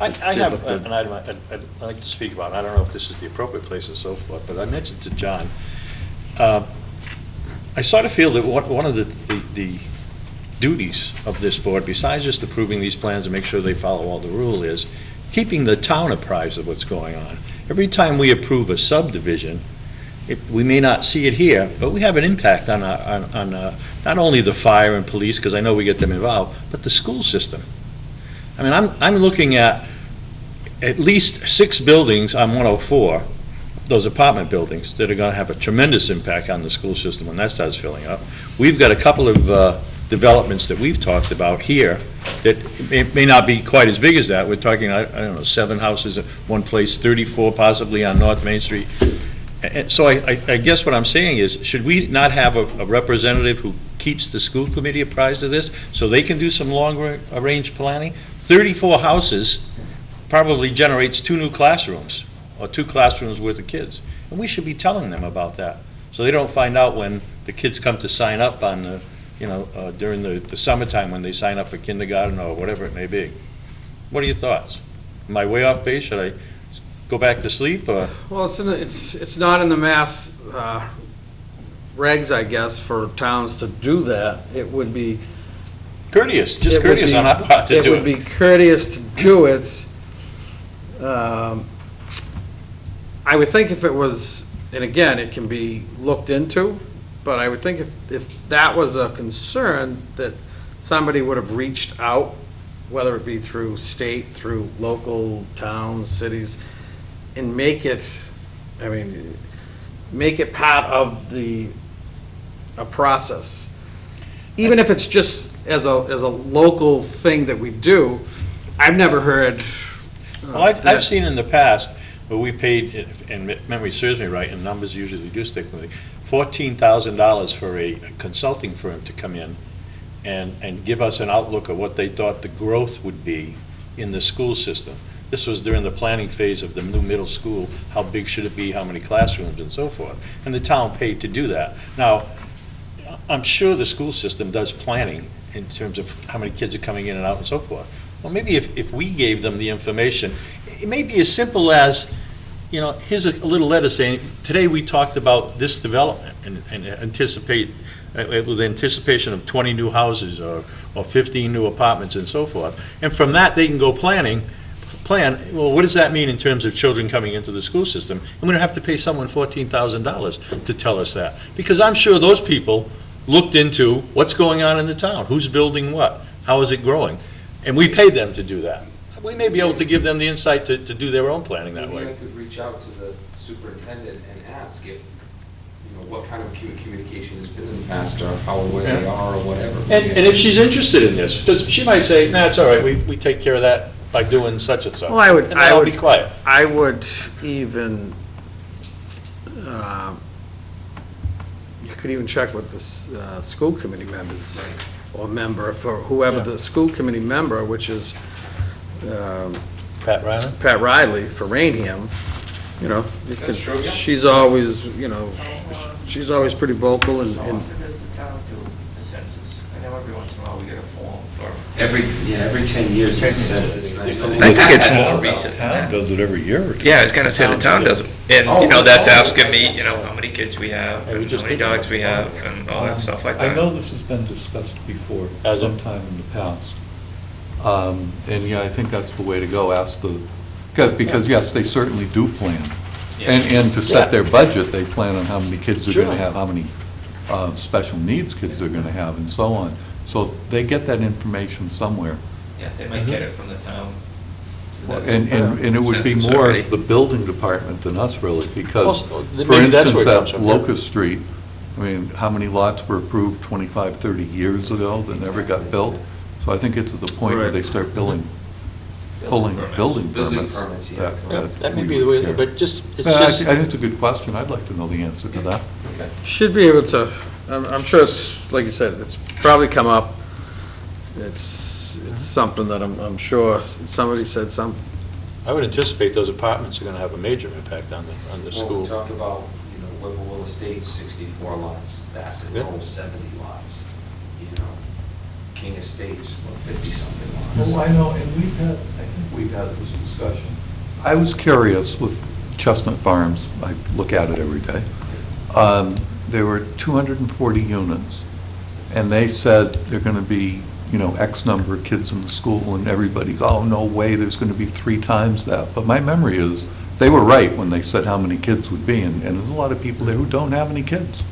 I Did have look good. an item I'd like to speak about. I don't know if this is the appropriate place and so forth, but I mentioned to John, I sort of feel that one of the duties of this board, besides just approving these plans and make sure they follow all the rule, is keeping the town apprised of what's going on. Every time we approve a subdivision, we may not see it here, but we have an impact on not only the fire and police, because I know we get them involved, but the school system. I mean, I'm looking at least 6 buildings on 104, those apartment buildings, that are gonna have a tremendous impact on the school system when that starts filling up. We've got a couple of developments that we've talked about here that may not be quite as big as that. We're talking, I don't know, 7 houses at one place, 34 possibly on North Main Street. And so I guess what I'm saying is, should we not have a representative who keeps the school committee apprised of this, so they can do some long-range planning? 34 houses probably generates 2 new classrooms, or 2 classrooms worth of kids. And we should be telling them about that, so they don't find out when the kids come to sign up on the, during the summertime when they sign up for kindergarten or whatever it may be. What are your thoughts? Am I way off base? Should I go back to sleep, or? Well, it's not in the mass regs, I guess, for towns to do that. It would be. Courteous, it just would courteous be- on our part to do It would be it. courteous to do it. I would think if it was, and again, it can be looked into, but I would think if that was a concern, that somebody would have reached out, whether it be through state, through local towns, cities, and make it part of a process. Even if it's just as a local thing that we do, I've never heard. Well, I've that- seen in the past where we paid, and memory serves me right, and numbers usually do stick with me, $14,000 for a consulting firm to come in and give us an outlook of what they thought the growth would be in the school system. This was during the planning phase of the new middle school, how big should it be, how many classrooms, and so forth. And the town paid to do that. Now, I'm sure the school system does planning in terms of how many kids are coming in and out and so forth. Well, maybe if we gave them the information, it may be as simple as, here's a little letter saying, today we talked about this development and with anticipation of 20 new houses or 15 new apartments and so forth. And from that, they can go plan, well, what does that mean in terms of children coming into the school system? And we don't have to pay someone $14,000 to tell us that. Because I'm sure those people looked into what's going on in the town, who's building what, how is it growing? And we paid them to do that. we may be able to give them the insight to do their own planning that Maybe I way. could reach out to the superintendent and ask if, what kind of communication has been in the past, or how aware they Yeah. are, or whatever. And if she's interested in this, because she might say, nah, it's all right, we take care of that by doing such and such. Well, I would- And then I'll be quiet. I would even, you could even check with the school committee members, or member, for whoever Yeah. the school committee member, which is Pat Ryland? Pat Riley for Raynham, you know. you That's could- true, yeah. She's always, she's always pretty vocal and, How often does the town do a census? I know every once in a while we get a form for. Every 10 years is a census. I think it's more recent than Town that. does it every year or two. Yeah, I was gonna say the town does it. And, that's asking me, how many kids we have, Yeah, we and just how many did that. dogs we have, and all that stuff like that. I know this has been discussed before, Has it? sometime in the past. And yeah, I think that's the way to go, ask the, because yes, they certainly do plan. And to set their budget, they plan on how many kids they're Sure. gonna have, how many special needs kids they're gonna have, and so on. So they get that information somewhere. Yeah, they might get it from the town. And it would be Census more already. the building department than us, really, because, Well, for maybe that's instance, where it comes at from, yeah. Locust Street, I mean, how many lots were approved 25, 30 years ago that never got built? So I think it's at the point where Right. they start pulling permits. building Building permits. permits, yeah. That may we be the would way, care. but just, it's I just. think it's a good question. I'd like to know the answer to that. Okay. should be able to, I'm sure it's, like you said, it's probably come up. It's something that I'm sure, somebody said something. I would anticipate those apartments are gonna have a major impact on the Well, school. we talk about, Whipplewell Estates, 64 lots, Bassett Yeah. Knoll, 70 lots, King Estates, 50-something lots. Oh, I know, and I think we've had this discussion. I was curious with Chestnut Farms, I look at it every day. There were 240 units, and they said they're gonna be, X number of kids in the school, and everybody's, oh, no way, there's gonna be 3 times that. But my memory is, they were right when they said how many kids would be, and there's a lot of people there who don't have any kids.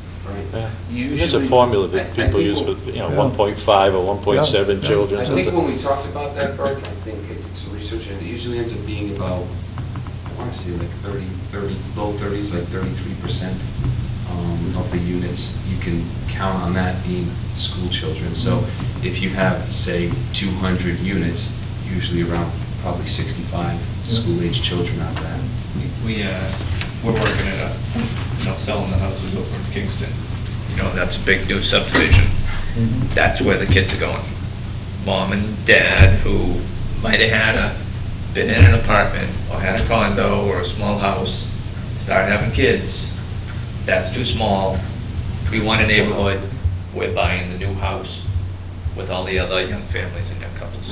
Yeah. Usually- There's a formula I that people think use we'll- for, Yeah. 1.5 or 1.7 Yeah. children. I think when we talked about that, Burke, I think I did some research, and it usually ends up being about, I want to say like 30, low 30s, like 33% of the units. You can count on that being school children. So if you have, say, 200 units, usually around probably 65 school-age children out of that. We're working at selling the houses over in Kingston. That's a big new subdivision. That's where the kids are going. Mom and dad who might have been in an apartment or had a condo or a small house, started having kids. That's too small. We want a neighborhood. We're buying the new house with all the other young families and young couples.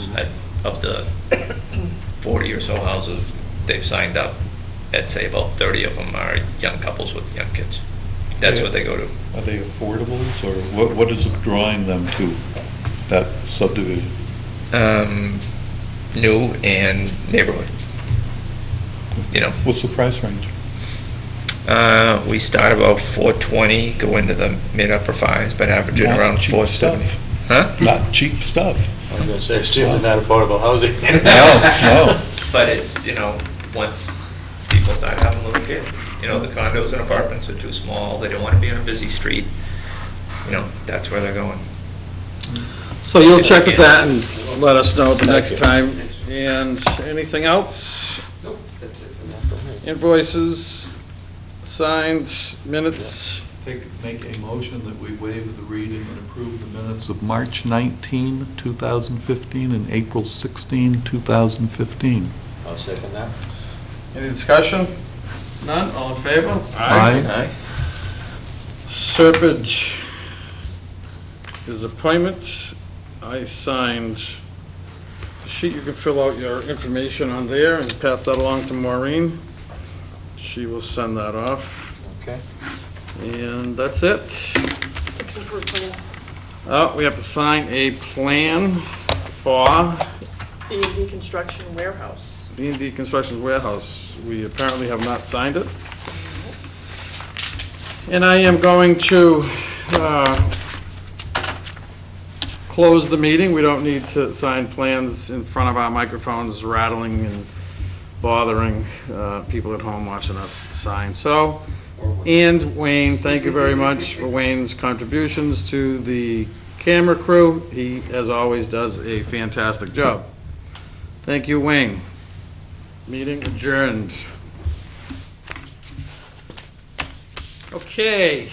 Of the 40 or so houses they've signed up, I'd say about 30 of them are young couples with young kids. That's what they go to. Are they affordables, or what is drawing them to that subdivision? New and neighborhood. What's the price range? We start about 420, go into the mid-upper fives, but averaging Not around cheap 470. stuff. Huh? Not cheap stuff. I was gonna say, certainly not affordable housing. No. But it's, once people start having little kids, the condos and apartments are too small, they don't want to be on a busy street, that's where they're going. So you'll check with that and let us know the next time. And anything else? Nope, that's it for now. Invoices, signed, minutes? Make a motion that we waive the reading and approve the minutes of March 19, 2015, and April 16, 2015. I'll second that. Any discussion? None, all in favor? Aye. Serpent is appointment. I signed the sheet. You can fill out your information on there and pass that along to Maureen. She will send that off. Okay. And that's it. Except for a plan. Oh, we have to sign a plan for A&D Construction Warehouse. B&D Construction's warehouse. We apparently have not signed it. And I am going to close the meeting. We don't need to sign plans in front of our microphones rattling and bothering people at home watching us sign. So, and Wayne, thank you very much for Wayne's contributions to the camera crew. He, as always, does a fantastic job. Thank you, Wayne. Meeting adjourned. Okay.